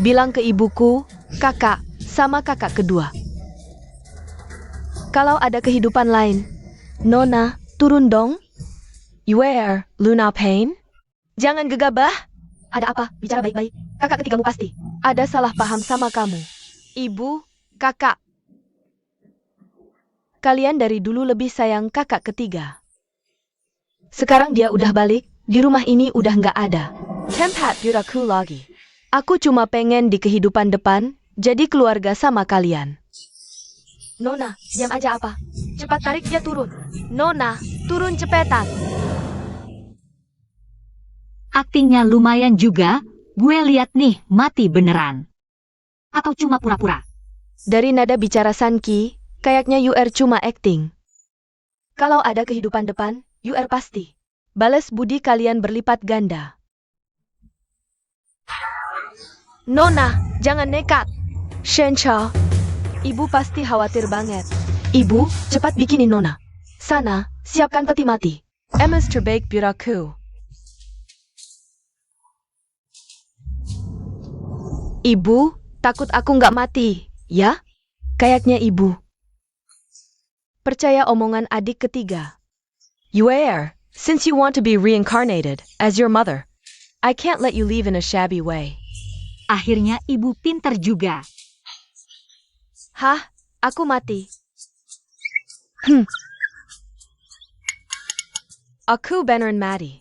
Bilang ke ibuku, kakak, sama kakak kedua. Kalau ada kehidupan lain. Nona, turun dong. Yuer, Luna Pain? Jangan gegabah. Ada apa? Bicara baik-baik. Kakak ketigamu pasti. Ada salah paham sama kamu. Ibu, kakak. Kalian dari dulu lebih sayang kakak ketiga. Sekarang dia udah balik, di rumah ini udah nggak ada. Tempat budaku lagi. Aku cuma pengen di kehidupan depan, jadi keluarga sama kalian. Nona, diam aja apa? Cepat tarik dia turun. Nona, turun cepetan. Aktingnya lumayan juga, gue lihat nih mati beneran. Atau cuma pura-pura? Dari nada bicara Sanki, kayaknya Yuer cuma acting. Kalau ada kehidupan depan, Yuer pasti. Balas budi kalian berlipat ganda. Nona, jangan nekat. Shencha, ibu pasti khawatir banget. Ibu, cepat bikinin Nona. Sana, siapkan peti mati. Emas terbaik budaku. Ibu, takut aku nggak mati, ya? Kayaknya ibu. Percaya omongan adik ketiga. Yuer, since you want to be reincarnated as your mother, I can't let you leave in a shabby way. Akhirnya ibu pintar juga. Hah? Aku mati. Aku beneran mati.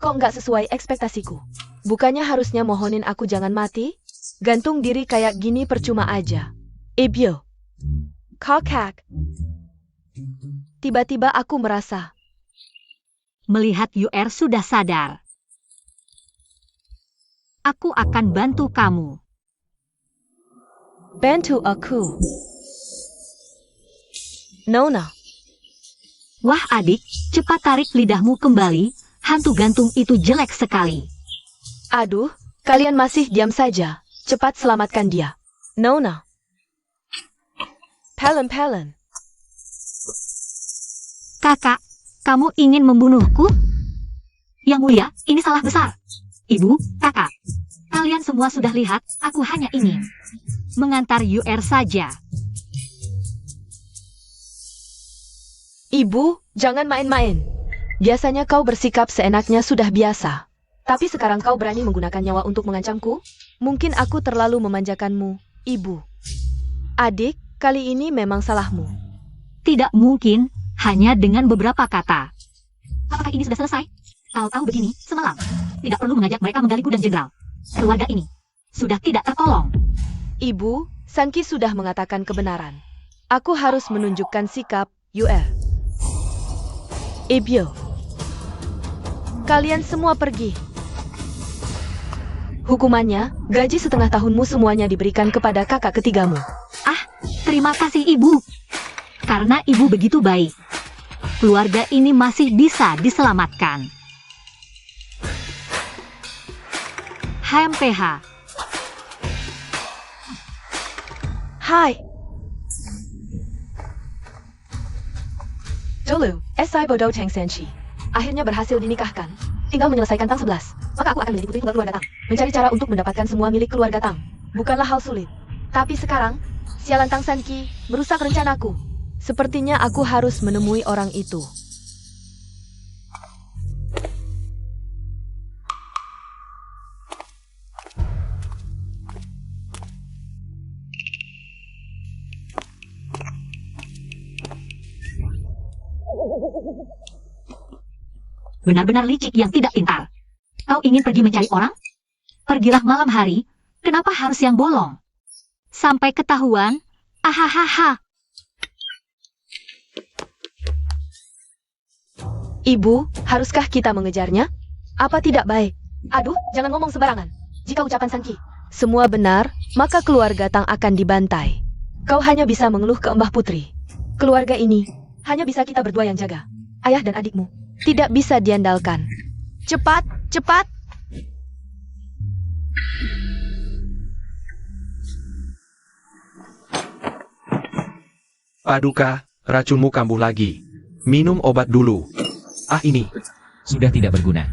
Kok nggak sesuai ekspektasiku? Bukannya harusnya mohonin aku jangan mati? Gantung diri kayak gini percuma aja. Ibyo. Kakak. Tiba-tiba aku merasa. Melihat Yuer sudah sadar. Aku akan bantu kamu. Bantu aku. Nona. Wah adik, cepat tarik lidahmu kembali. Hantu gantung itu jelek sekali. Aduh, kalian masih diam saja. Cepat selamatkan dia. Nona. Pelen. Kakak, kamu ingin membunuhku? Yang mulia, ini salah besar. Ibu, kakak, kalian semua sudah lihat, aku hanya ingin mengantar Yuer saja. Ibu, jangan main-main. Biasanya kau bersikap seenaknya sudah biasa. Tapi sekarang kau berani menggunakan nyawa untuk mengancamku? Mungkin aku terlalu memanjakanmu, ibu. Adik, kali ini memang salahmu. Tidak mungkin, hanya dengan beberapa kata. Apakah ini sudah selesai? Tahu-tahu begini, semalam. Tidak perlu mengajak mereka menggali gudang jenderal. Keluarga ini sudah tidak tertolong. Ibu, Sanki sudah mengatakan kebenaran. Aku harus menunjukkan sikap, Yuer. Ibyo. Kalian semua pergi. Hukumannya, gaji setengah tahunmu semuanya diberikan kepada kakak ketigamu. Terima kasih ibu. Karena ibu begitu baik, keluarga ini masih bisa diselamatkan. HMPH. Hai. Dulu, SI Bodo Tang Senchi. Akhirnya berhasil dinikahkan. Tinggal menyelesaikan Tang 11. Maka aku akan menjadi putri tunggal keluarga Tang. Mencari cara untuk mendapatkan semua milik keluarga Tang. Bukanlah hal sulit. Tapi sekarang, sialan Tang Sanki merusak rencanaku. Sepertinya aku harus menemui orang itu. Benar-benar licik yang tidak pintar. Kau ingin pergi mencari orang? Pergilah malam hari. Kenapa harus yang bolong? Sampai ketahuan. Ahahaha. Ibu, haruskah kita mengejarnya? Apa tidak baik? Aduh, jangan ngomong sembarangan. Jika ucapan Sanki semua benar, maka keluarga Tang akan dibantai. Kau hanya bisa mengeluh ke Mbah Putri. Keluarga ini hanya bisa kita berdua yang jaga. Ayah dan adikmu tidak bisa diandalkan. Cepat, cepat. Paduka, racunmu kambuh lagi. Minum obat dulu. Ini. Sudah tidak berguna.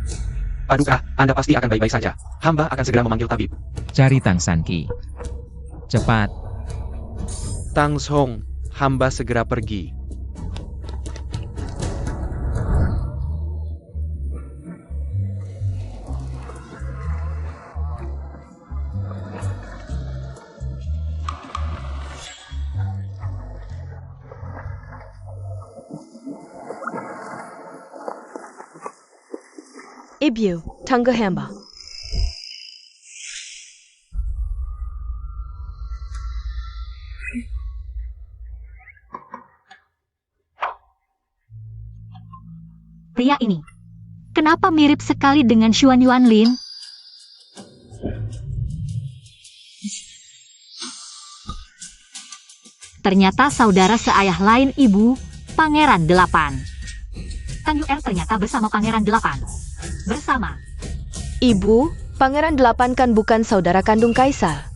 Paduka, Anda pasti akan baik-baik saja. Hamba akan segera memanggil tabib. Cari Tang Sanki. Cepat. Tang Song, hamba segera pergi. Ibu, tangga hamba. Pria ini, kenapa mirip sekali dengan Xuan Yuanlin? Ternyata saudara seayah lain ibu, Pangeran 8. Tang Yuer ternyata bersama Pangeran 8. Bersama. Ibu, Pangeran 8 kan bukan saudara kandung Kaisar.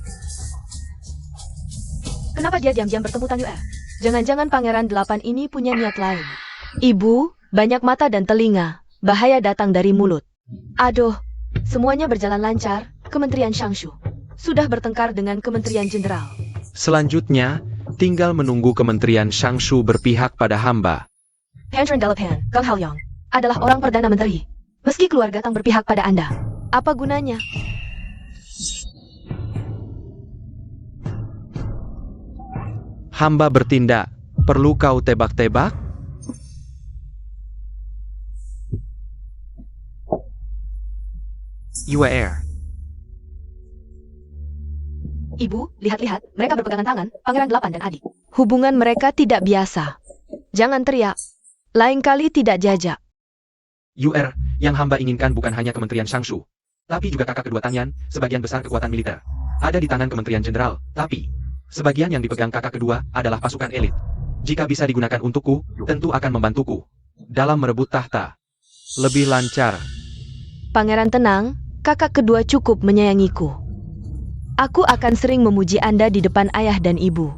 Kenapa dia diam-diam bertemu Tang Yuer? Jangan-jangan Pangeran 8 ini punya niat lain. Ibu, banyak mata dan telinga. Bahaya datang dari mulut. Aduh, semuanya berjalan lancar. Kementerian Shangshu sudah bertengkar dengan Kementerian Jenderal. Selanjutnya, tinggal menunggu Kementerian Shangshu berpihak pada hamba. Hendren Delapan, Kang Haoyong, adalah orang Perdana Menteri. Meski keluarga Tang berpihak pada Anda, apa gunanya? Hamba bertindak. Perlu kau tebak-tebak? UAR. Ibu, lihat-lihat, mereka berpegangan tangan, Pangeran 8 dan adik. Hubungan mereka tidak biasa. Jangan teriak. Lain kali tidak jajak. UR, yang hamba inginkan bukan hanya Kementerian Shangshu, tapi juga kakak kedua Tangyan, sebagian besar kekuatan militer. Ada di tangan Kementerian Jenderal, tapi sebagian yang dipegang kakak kedua adalah pasukan elit. Jika bisa digunakan untukku, tentu akan membantuku dalam merebut tahta. Lebih lancar. Pangeran tenang, kakak kedua cukup menyayangiku. Aku akan sering memuji Anda di depan ayah dan ibu.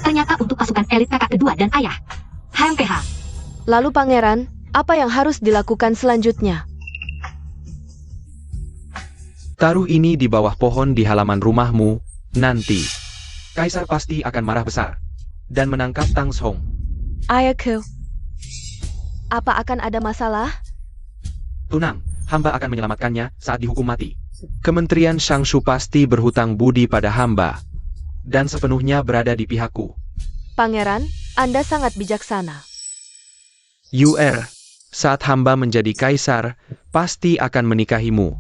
Ternyata untuk pasukan elit kakak kedua dan ayah. HMPH. Lalu Pangeran, apa yang harus dilakukan selanjutnya? Taruh ini di bawah pohon di halaman rumahmu, nanti. Kaisar pasti akan marah besar. Dan menangkap Tang Song. Ayahku. Apa akan ada masalah? Tunang, hamba akan menyelamatkannya saat dihukum mati. Kementerian Shangshu pasti berhutang budi pada hamba. Dan sepenuhnya berada di pihakku. Pangeran, Anda sangat bijaksana. UR, saat hamba menjadi kaisar, pasti akan menikahimu.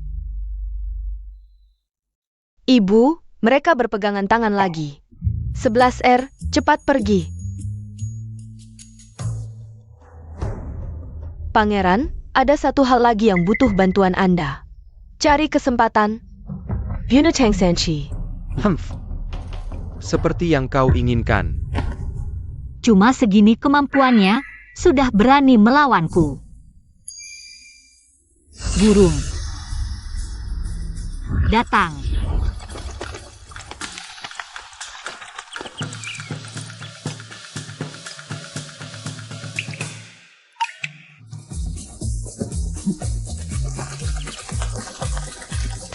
Ibu, mereka berpegangan tangan lagi. 11R, cepat pergi. Pangeran, ada satu hal lagi yang butuh bantuan Anda. Cari kesempatan. Bunuh Cheng Sanchi. Seperti yang kau inginkan. Cuma segini kemampuannya, sudah berani melawanku. Burung. Datang.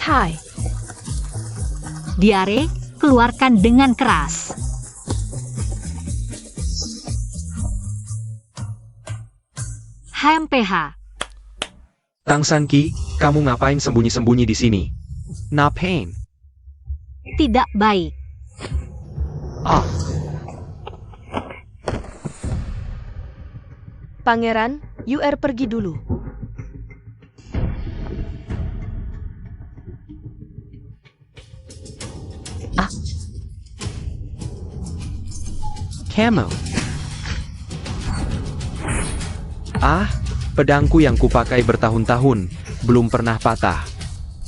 Tai. Diare, keluarkan dengan keras. HMPH. Tang Sanqi, kamu ngapain sembunyi-sembunyi di sini? Ngapain? Tidak baik. Ah, Pangeran, UR pergi dulu. Camel. Ah, pedangku yang kupakai bertahun-tahun, belum pernah patah.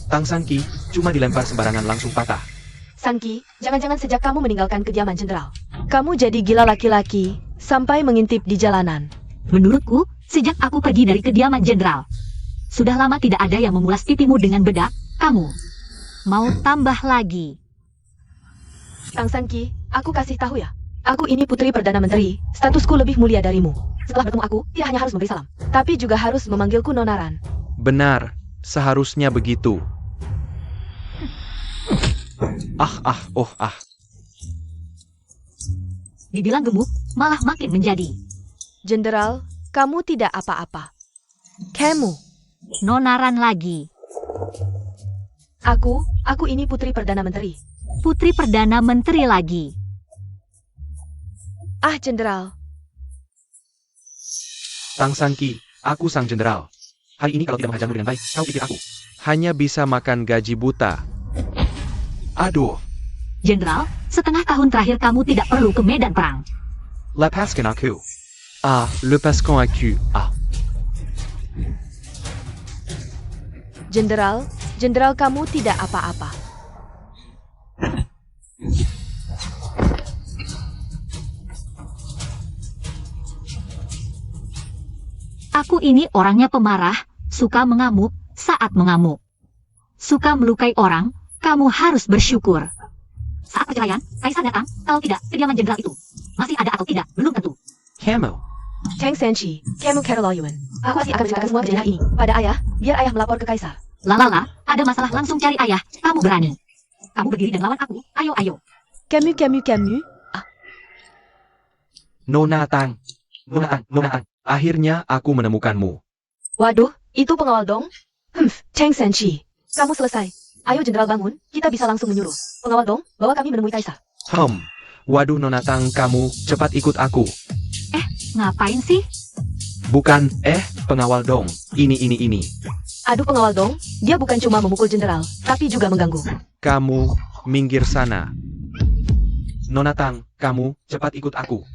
Tang Sanqi, cuma dilempar sembarangan langsung patah. Sanqi, jangan-jangan sejak kamu meninggalkan kediaman jenderal, kamu jadi gila laki-laki, sampai mengintip di jalanan. Menurutku, sejak aku pergi dari kediaman jenderal, sudah lama tidak ada yang memulas pipimu dengan bedak. Kamu mau tambah lagi? Tang Sanqi, aku kasih tahu ya. Aku ini putri Perdana Menteri, statusku lebih mulia darimu. Setelah bertemu aku, tidak hanya harus memberi salam, tapi juga harus memanggilku Nonaran. Benar, seharusnya begitu. Dibilang gemuk, malah makin menjadi. Jenderal, kamu tidak apa-apa. Kamu. Nonaran lagi. Aku ini putri Perdana Menteri. Putri Perdana Menteri lagi. Ah, jenderal. Tang Sanqi, aku sang jenderal. Hari ini kalau tidak menghajarmu dengan baik, kau pikir aku hanya bisa makan gaji buta. Aduh. Jenderal, setengah tahun terakhir kamu tidak perlu ke medan perang. Lepaskan aku. Ah, lepaskan aku. Ah. Jenderal kamu tidak apa-apa. Aku ini orangnya pemarah, suka mengamuk saat mengamuk. Suka melukai orang, kamu harus bersyukur. Saat perceraian, Kaisar datang, kalau tidak, kediaman jenderal itu masih ada atau tidak, belum tentu. Camel. Cheng Sanchi, kamu keterlaluan. Aku pasti akan menceritakan semua kejadian ini pada ayah, biar ayah melapor ke Kaisar. Lalala, ada masalah langsung cari ayah, kamu berani. Kamu berdiri dan lawan aku, ayo. Kamu. Nona Tang. Akhirnya aku menemukanmu. Waduh, itu pengawal dong? Cheng Sanchi, kamu selesai. Ayo jenderal bangun, kita bisa langsung menyuruh. Pengawal dong, bawa kami menemui Kaisar. Waduh Nona Tang, kamu cepat ikut aku. Ngapain sih? Bukan, pengawal dong. Ini. Aduh pengawal dong, dia bukan cuma memukul jenderal, tapi juga mengganggu. Kamu, minggir sana. Nona Tang, kamu, cepat ikut aku.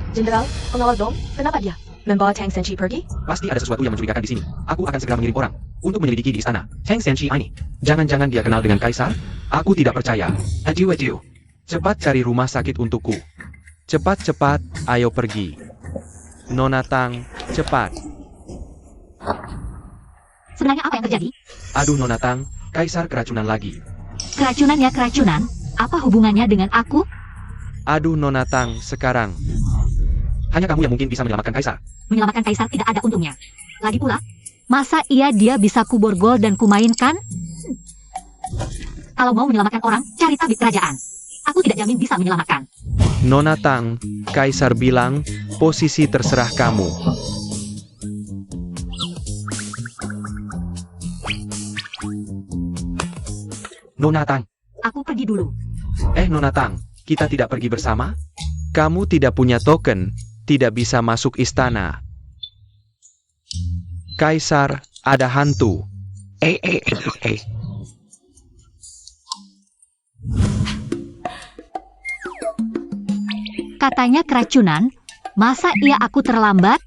Jenderal, pengawal dong, kenapa dia membawa Cheng Sanchi pergi? Pasti ada sesuatu yang mencurigakan di sini. Aku akan segera mengirim orang untuk menyelidiki di istana. Cheng Sanchi ini. Jangan-jangan dia kenal dengan Kaisar? Aku tidak percaya. Adieu. Cepat cari rumah sakit untukku. Cepat, ayo pergi. Nona Tang, cepat. Sebenarnya apa yang terjadi? Aduh Nona Tang, Kaisar keracunan lagi. Keracunan ya keracunan? Apa hubungannya dengan aku? Aduh Nona Tang, sekarang hanya kamu yang mungkin bisa menyelamatkan Kaisar. Menyelamatkan Kaisar tidak ada untungnya. Lagi pula, masa dia bisa kuborgol dan kumainkan? Kalau mau menyelamatkan orang, cari tabib kerajaan. Aku tidak jamin bisa menyelamatkan. Nona Tang, Kaisar bilang, posisi terserah kamu. Nona Tang. Aku pergi dulu. Nona Tang, kita tidak pergi bersama? Kamu tidak punya token, tidak bisa masuk istana. Kaisar, ada hantu. Katanya keracunan, Masa iya aku terlambat?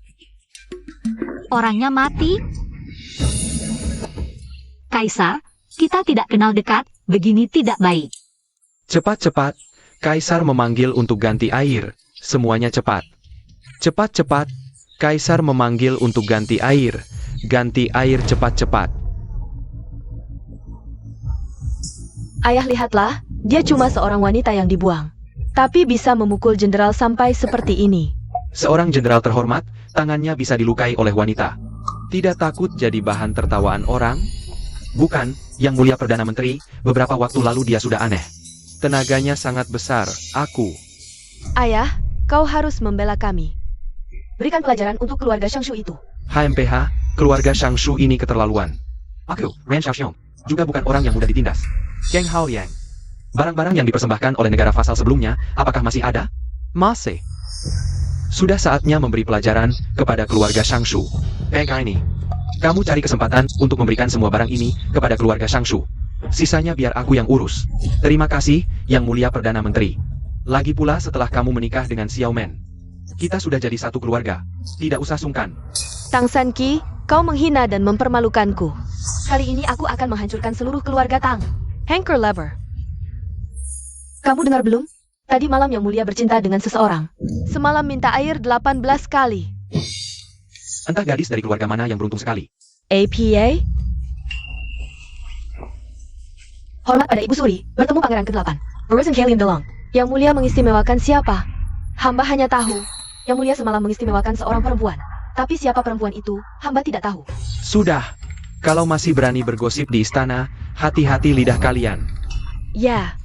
Orangnya mati? Kaisar, kita tidak kenal dekat, begini tidak baik. Cepat-cepat, Kaisar memanggil untuk ganti air. Semuanya cepat. Cepat-cepat, Kaisar memanggil untuk ganti air. Ganti air cepat-cepat. Ayah lihatlah, dia cuma seorang wanita yang dibuang. Tapi bisa memukul jenderal sampai seperti ini. Seorang jenderal terhormat, tangannya bisa dilukai oleh wanita. Tidak takut jadi bahan tertawaan orang? Bukan, Yang Mulia Perdana Menteri, beberapa waktu lalu dia sudah aneh. Tenaganya sangat besar, aku. Ayah, kau harus membela kami. Berikan pelajaran untuk keluarga Shangshu itu. HMPH, keluarga Shangshu ini keterlaluan. Aku, Ren Xiaoxiong, juga bukan orang yang mudah ditindas. Geng Hao Yang. Barang-barang yang dipersembahkan oleh negara vasal sebelumnya, apakah masih ada? Masih. Sudah saatnya memberi pelajaran kepada keluarga Shangshu. Ini. Kamu cari kesempatan untuk memberikan semua barang ini kepada keluarga Shangshu. Sisanya biar aku yang urus. Terima kasih, Yang Mulia Perdana Menteri. Lagi pula setelah kamu menikah dengan Xiao Men. Kita sudah jadi satu keluarga. Tidak usah sungkan. Tang San Qi, kau menghina dan mempermalukanku. Kali ini aku akan menghancurkan seluruh keluarga Tang. Hanker Lever. Kamu dengar belum? Tadi malam Yang Mulia bercinta dengan seseorang. Semalam minta air 18 kali. Entah gadis dari keluarga mana yang beruntung sekali. APA? Hormat pada Ibu Suri, bertemu Pangeran ke-8. Urusan Kalian Delong. Yang Mulia mengistimewakan siapa? Hamba hanya tahu. Yang Mulia semalam mengistimewakan seorang perempuan. Tapi siapa perempuan itu, hamba tidak tahu. Sudah. Kalau masih berani bergosip di istana, hati-hati lidah kalian. Ya.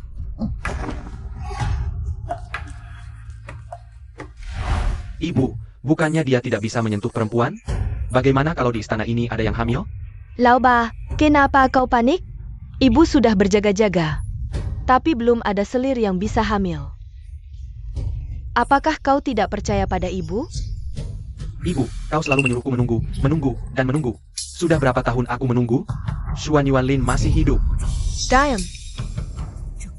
Ibu, bukannya dia tidak bisa menyentuh perempuan? Bagaimana kalau di istana ini ada yang hamil? Lauba, kenapa kau panik? Ibu sudah berjaga-jaga. Tapi belum ada selir yang bisa hamil. Apakah kau tidak percaya pada ibu? Ibu, kau selalu menyuruhku menunggu, dan menunggu. Sudah berapa tahun aku menunggu? Xuan Yuanlin masih hidup. Diam.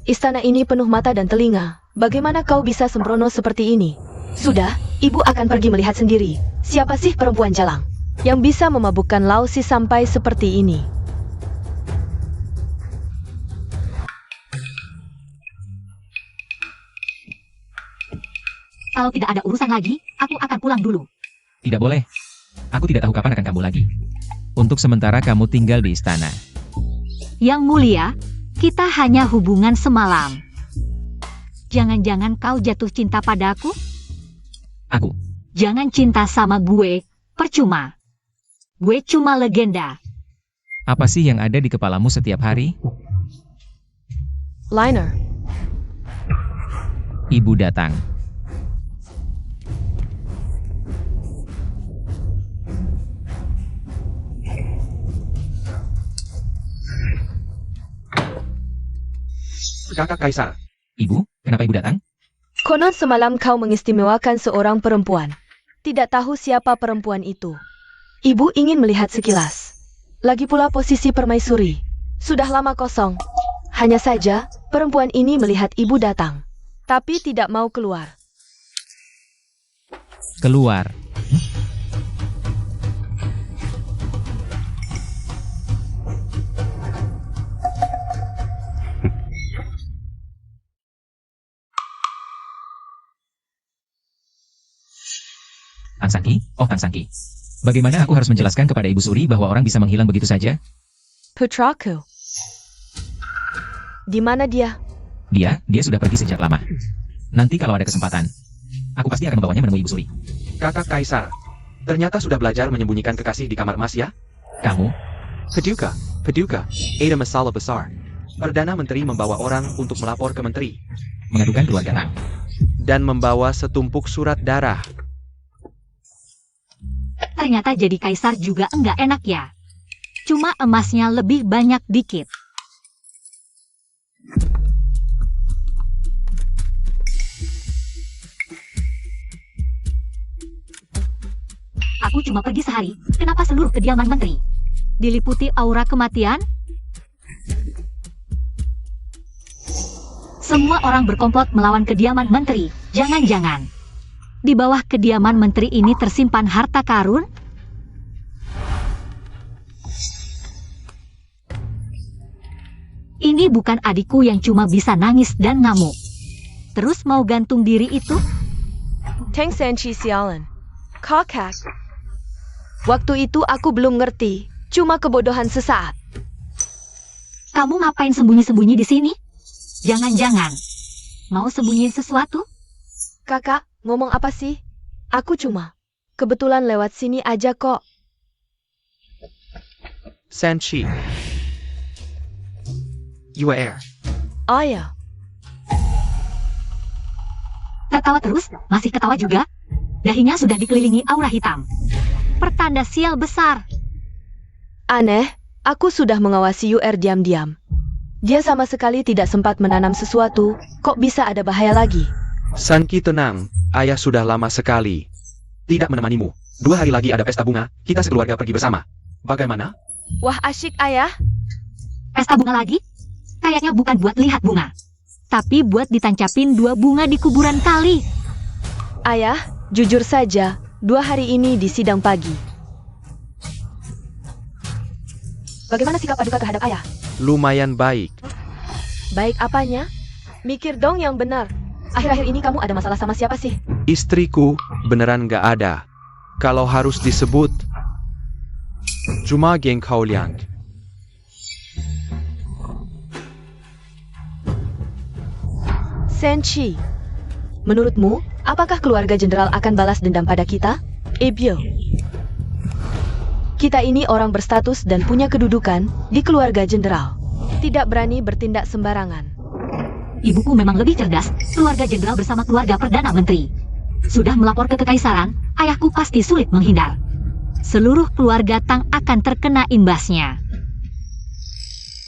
Istana ini penuh mata dan telinga. Bagaimana kau bisa sembrono seperti ini? Sudah, ibu akan pergi melihat sendiri. Siapa sih perempuan jalang yang bisa memabukkan Lao Si sampai seperti ini? Kalau tidak ada urusan lagi, aku akan pulang dulu. Tidak boleh. Aku tidak tahu kapan akan kamu lagi. Untuk sementara kamu tinggal di istana. Yang Mulia, kita hanya hubungan semalam. Jangan-jangan kau jatuh cinta padaku? Aku. Jangan cinta sama gue, percuma. Gue cuma legenda. Apa sih yang ada di kepalamu setiap hari? Liner. Ibu datang. Kakak Kaisar. Ibu, kenapa ibu datang? Konon semalam kau mengistimewakan seorang perempuan. Tidak tahu siapa perempuan itu. Ibu ingin melihat sekilas. Lagi pula posisi permaisuri sudah lama kosong. Hanya saja, perempuan ini melihat ibu datang. Tapi tidak mau keluar. Keluar. Tang San Qi? Oh Tang San Qi. Bagaimana aku harus menjelaskan kepada Ibu Suri bahwa orang bisa menghilang begitu saja? Putraku. Di mana dia? Dia sudah pergi sejak lama. Nanti kalau ada kesempatan, aku pasti akan membawanya menemui Ibu Suri. Kakak Kaisar. Ternyata sudah belajar menyembunyikan kekasih di kamar emas ya? Kamu? Paduka. Ada masalah besar. Perdana Menteri membawa orang untuk melapor ke Menteri. Mengadukan keluarga Tang. Dan membawa setumpuk surat darah. Ternyata jadi kaisar juga enggak enak ya. Cuma emasnya lebih banyak dikit. Aku cuma pergi sehari, kenapa seluruh kediaman menteri diliputi aura kematian? Semua orang berkomplot melawan kediaman menteri. Jangan-jangan Di bawah kediaman menteri ini tersimpan harta karun? Ini bukan adikku yang cuma bisa nangis dan ngamuk. Terus mau gantung diri itu? Teng Senchi sialan. Kakak. Waktu itu aku belum ngerti, cuma kebodohan sesaat. Kamu ngapain sembunyi-sembunyi di sini? Jangan-jangan mau sembunyiin sesuatu? Kakak, ngomong apa sih? Aku cuma kebetulan lewat sini aja kok. Sanchi. You are. Oh ya, Tertawa terus, masih ketawa juga. Dahinya sudah dikelilingi aura hitam. Pertanda sial besar. aneh, aku sudah mengawasi UR diam-diam. Dia sama sekali tidak sempat menanam sesuatu, kok bisa ada bahaya lagi? Sanki tenang, ayah sudah lama sekali tidak menemanimu. 2 hari lagi ada pesta bunga, kita sekeluarga pergi bersama. Bagaimana? Wah asyik ayah. Pesta bunga lagi? Kayaknya bukan buat lihat bunga, tapi buat ditancapin 2 bunga di kuburan kali. Ayah, jujur saja, 2 hari ini di sidang pagi. Bagaimana sikap Paduka terhadap ayah? Lumayan baik. Baik apanya? Mikir dong yang benar. Akhir-akhir ini kamu ada masalah sama siapa sih? Istriku beneran gak ada. Kalau harus disebut, cuma geng Kauliang. Senchi, menurutmu, apakah keluarga jenderal akan balas dendam pada kita? Ebyo. Kita ini orang berstatus dan punya kedudukan di keluarga jenderal. Tidak berani bertindak sembarangan. Ibuku memang lebih cerdas, keluarga jenderal bersama keluarga Perdana Menteri. Sudah melapor ke kekaisaran, ayahku pasti sulit menghindar. Seluruh keluarga Tang akan terkena imbasnya.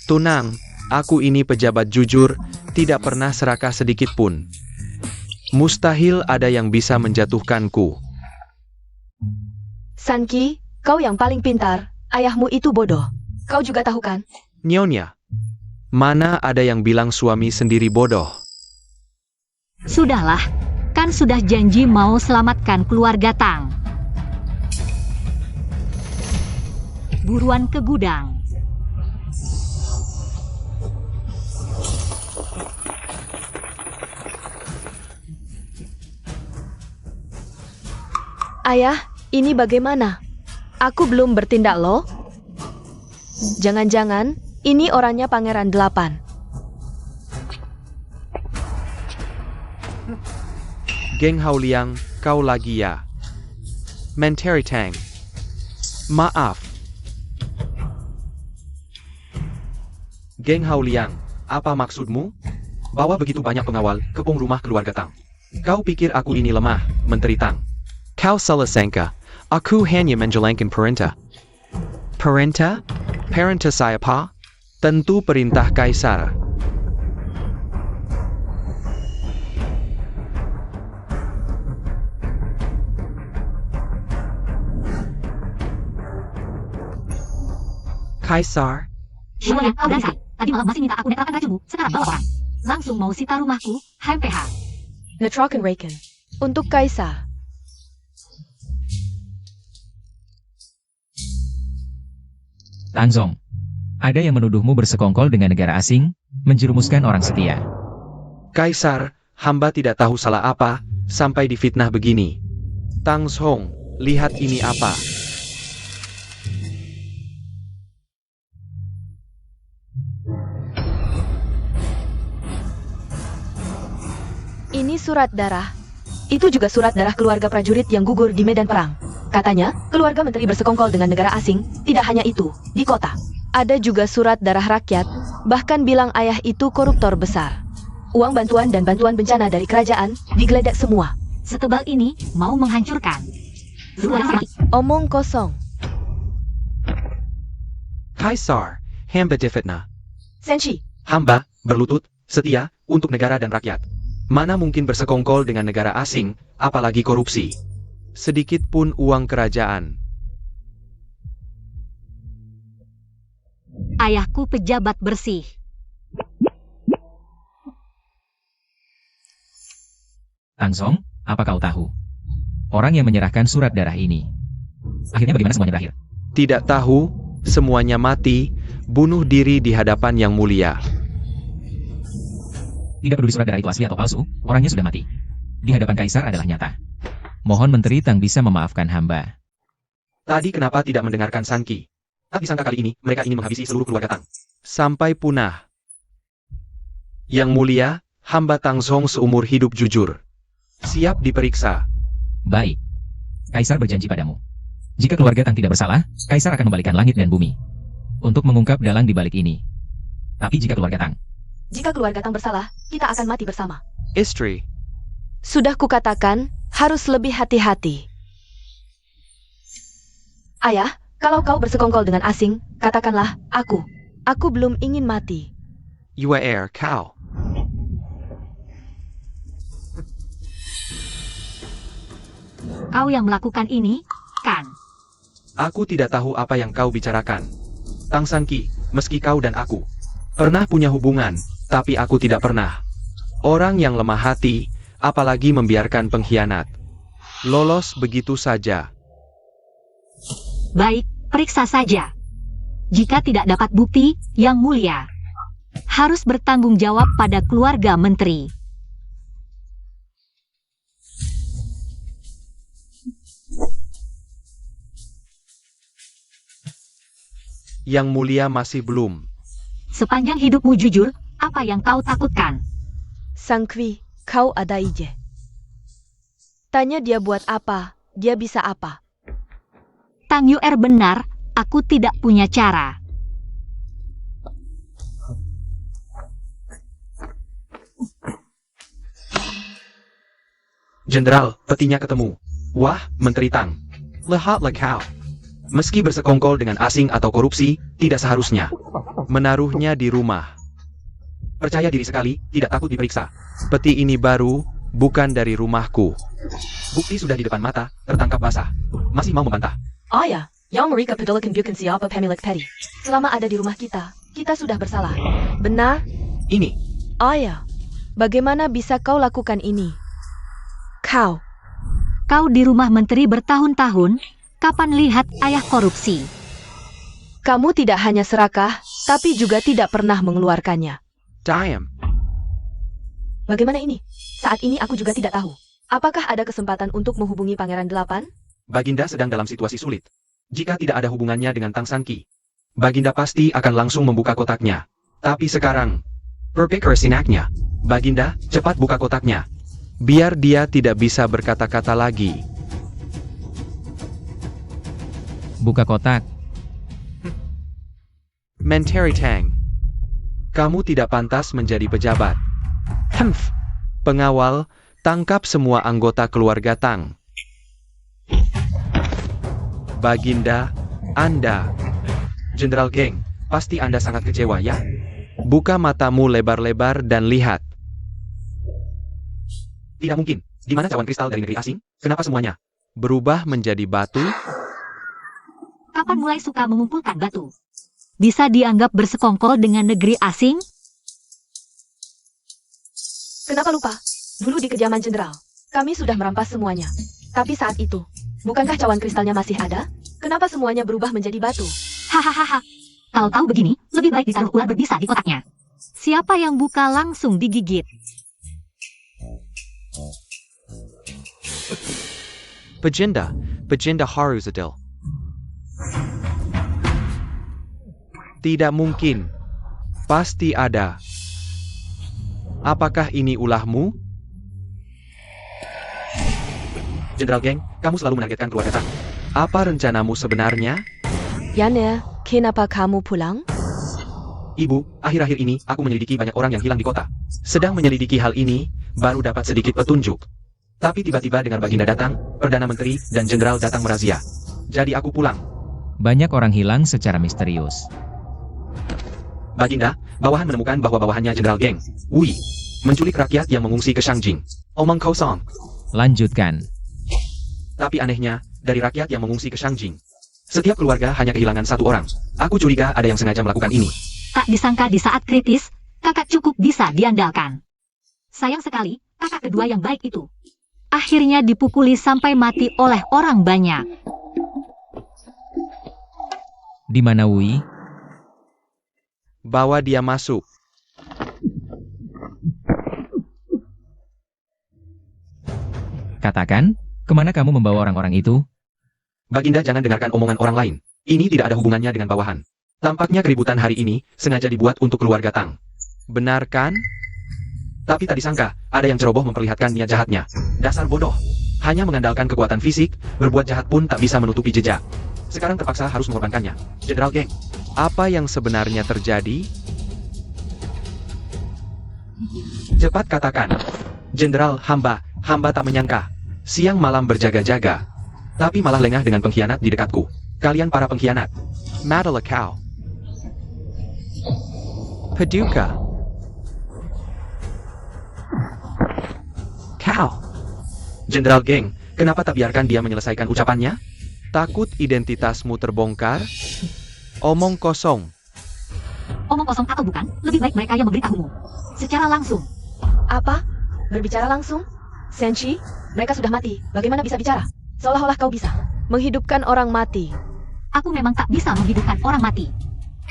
Tunang, aku ini pejabat jujur, tidak pernah serakah sedikit pun. Mustahil ada yang bisa menjatuhkanku. Sanki, kau yang paling pintar. Ayahmu itu bodoh. Kau juga tahu kan? Nyonya, mana ada yang bilang suami sendiri bodoh? Sudahlah, kan sudah janji mau selamatkan keluarga Tang. Buruan ke gudang. Ayah, ini bagaimana? Aku belum bertindak loh. Jangan-jangan, ini orangnya Pangeran 8. Geng Hauliang, kau lagi ya? Menteri Tang. Maaf. Geng Hauliang, apa maksudmu? Bawa begitu banyak pengawal ke rumah keluarga Tang. Kau pikir aku ini lemah, Menteri Tang? Kau salah sangka, aku hanya menjalankan perintah. Perintah? Perintah saya apa? Tentu perintah Kaisar. Kaisar? Siapa yang kau dasar? Tadi malam masih minta aku netralkan racunmu, sekarang bawa orang. Langsung mau sita rumahku, HMPH. Netralkan Raken. Untuk Kaisar. Tangzong, ada yang menuduhmu bersekongkol dengan negara asing, menjerumuskan orang setia. Kaisar, hamba tidak tahu salah apa, sampai difitnah begini. Tang Zhong, lihat ini apa. Ini surat darah. Itu juga surat darah keluarga prajurit yang gugur di medan perang. Katanya, keluarga menteri bersekongkol dengan negara asing, tidak hanya itu, di kota. Ada juga surat darah rakyat, bahkan bilang ayah itu koruptor besar. Uang bantuan dan bantuan bencana dari kerajaan, digeledah semua. Setebal ini, mau menghancurkan. Omong kosong. Kaisar, hamba difitnah. Senchi, Hamba, berlutut, setia, untuk negara dan rakyat. Mana mungkin bersekongkol dengan negara asing, apalagi korupsi. Sedikit pun uang kerajaan. Ayahku pejabat bersih. Tangzong, apa kau tahu? Orang yang menyerahkan surat darah ini. Akhirnya bagaimana semuanya berakhir? Tidak tahu, semuanya mati, bunuh diri di hadapan yang mulia. Tidak peduli surat darah itu asli atau palsu, orangnya sudah mati. Di hadapan kaisar adalah nyata. Mohon Menteri Tang bisa memaafkan hamba. Tadi kenapa tidak mendengarkan San Qi? Tak disangka kali ini, mereka ingin menghabisi seluruh keluarga Tang. Sampai punah. Yang mulia, hamba Tang Zhong seumur hidup jujur. Siap diperiksa. Baik. Kaisar berjanji padamu. Jika keluarga Tang tidak bersalah, kaisar akan membalikan langit dan bumi. Untuk mengungkap dalang di balik ini. Tapi jika keluarga Tang bersalah, kita akan mati bersama. Istri. Sudah kukatakan, harus lebih hati-hati. Ayah, kalau kau bersekongkol dengan asing, katakanlah, aku. Aku belum ingin mati. Yue kau. Kau yang melakukan ini, kan? Aku tidak tahu apa yang kau bicarakan. Tang San Qi, meski kau dan aku pernah punya hubungan, tapi aku tidak pernah. Orang yang lemah hati, apalagi membiarkan pengkhianat. Lolos begitu saja. Baik, periksa saja. Jika tidak dapat bukti, Yang Mulia harus bertanggung jawab pada keluarga menteri. Yang mulia masih belum. Sepanjang hidupmu jujur, apa yang kau takutkan? Sang Qi, kau ada ide. Tanya dia buat apa, dia bisa apa. Tang Yuer benar, aku tidak punya cara. Jenderal, petinya ketemu. Wah, Menteri Tang. Lihatlah kau. Meski bersekongkol dengan asing atau korupsi, tidak seharusnya menaruhnya di rumah. Percaya diri sekali, tidak takut diperiksa. Peti ini baru, bukan dari rumahku. Bukti sudah di depan mata, tertangkap basah. Masih mau membantah? Ayah, Yang merekapitulkan bukan siapa pemilik peti. Selama ada di rumah kita sudah bersalah. Benar? Ini. Ayah, bagaimana bisa kau lakukan ini? Kau di rumah menteri bertahun-tahun, kapan lihat ayah korupsi? Kamu tidak hanya serakah, tapi juga tidak pernah mengeluarkannya. Diam. Bagaimana ini? Saat ini aku juga tidak tahu. Apakah ada kesempatan untuk menghubungi Pangeran Delapan? Baginda sedang dalam situasi sulit. Jika tidak ada hubungannya dengan Tang San Qi, Baginda pasti akan langsung membuka kotaknya. Tapi sekarang, berpikir sinaknya. Baginda, cepat buka kotaknya. Biar dia tidak bisa berkata-kata lagi. Buka kotak. Menteri Tang. Kamu tidak pantas menjadi pejabat. Humph. Pengawal, tangkap semua anggota keluarga Tang. Baginda, Anda. Jenderal Geng, pasti Anda sangat kecewa ya? Buka matamu lebar-lebar dan lihat. Tidak mungkin. Di mana cawan kristal dari negeri asing? Kenapa semuanya berubah menjadi batu? Kapan mulai suka mengumpulkan batu? Bisa dianggap bersekongkol dengan negeri asing? Kenapa lupa? Dulu di kediaman jenderal, kami sudah merampas semuanya. Tapi saat itu, bukankah cawan kristalnya masih ada? Kenapa semuanya berubah menjadi batu? Hahaha. Kalau tahu begini, lebih baik ditaruh ular berbisa di kotaknya. Siapa yang buka langsung digigit. Baginda Haruzadil. Tidak mungkin. Pasti ada. Apakah ini ulahmu? Jenderal Geng, kamu selalu menargetkan keluarga Tang. Apa rencanamu sebenarnya? Yana, kenapa kamu pulang? Ibu, akhir-akhir ini aku menyelidiki banyak orang yang hilang di kota. Sedang menyelidiki hal ini, baru dapat sedikit petunjuk. Tapi tiba-tiba dengan Baginda datang, Perdana Menteri dan Jenderal datang merazia. Jadi aku pulang. Banyak orang hilang secara misterius. Baginda, bawahan menemukan bahwa bawahannya Jenderal Geng, Wui, menculik rakyat yang mengungsi ke Shangjing. Omong kosong. Lanjutkan. Tapi anehnya, dari rakyat yang mengungsi ke Shangjing, setiap keluarga hanya kehilangan satu orang. Aku curiga ada yang sengaja melakukan ini. Tak disangka di saat kritis, kakak cukup bisa diandalkan. Sayang sekali, kakak kedua yang baik itu. akhirnya dipukuli sampai mati oleh orang banyak. Di mana Wui? Bawa dia masuk. Katakan, kemana kamu membawa orang-orang itu? Baginda jangan dengarkan omongan orang lain. Ini tidak ada hubungannya dengan bawahan. Tampaknya keributan hari ini sengaja dibuat untuk keluarga Tang. Benar kan? Tapi tak disangka, ada yang ceroboh memperlihatkan niat jahatnya. Dasar bodoh. Hanya mengandalkan kekuatan fisik, berbuat jahat pun tak bisa menutupi jejak. Sekarang terpaksa harus mengorbankannya. Jenderal Geng, Apa yang sebenarnya terjadi? cepat katakan. Jenderal, hamba tak menyangka. Siang malam berjaga-jaga. Tapi malah lengah dengan pengkhianat di dekatku. Kalian para pengkhianat. Madalakau. Paduka. Kau. Jenderal Geng, kenapa tak biarkan dia menyelesaikan ucapannya? Takut identitasmu terbongkar? Omong kosong. Omong kosong atau bukan, lebih baik mereka yang memberitahumu. Secara langsung. Apa? Berbicara langsung? Senshi, mereka sudah mati. Bagaimana bisa bicara? Seolah-olah kau bisa menghidupkan orang mati. Aku memang tak bisa menghidupkan orang mati.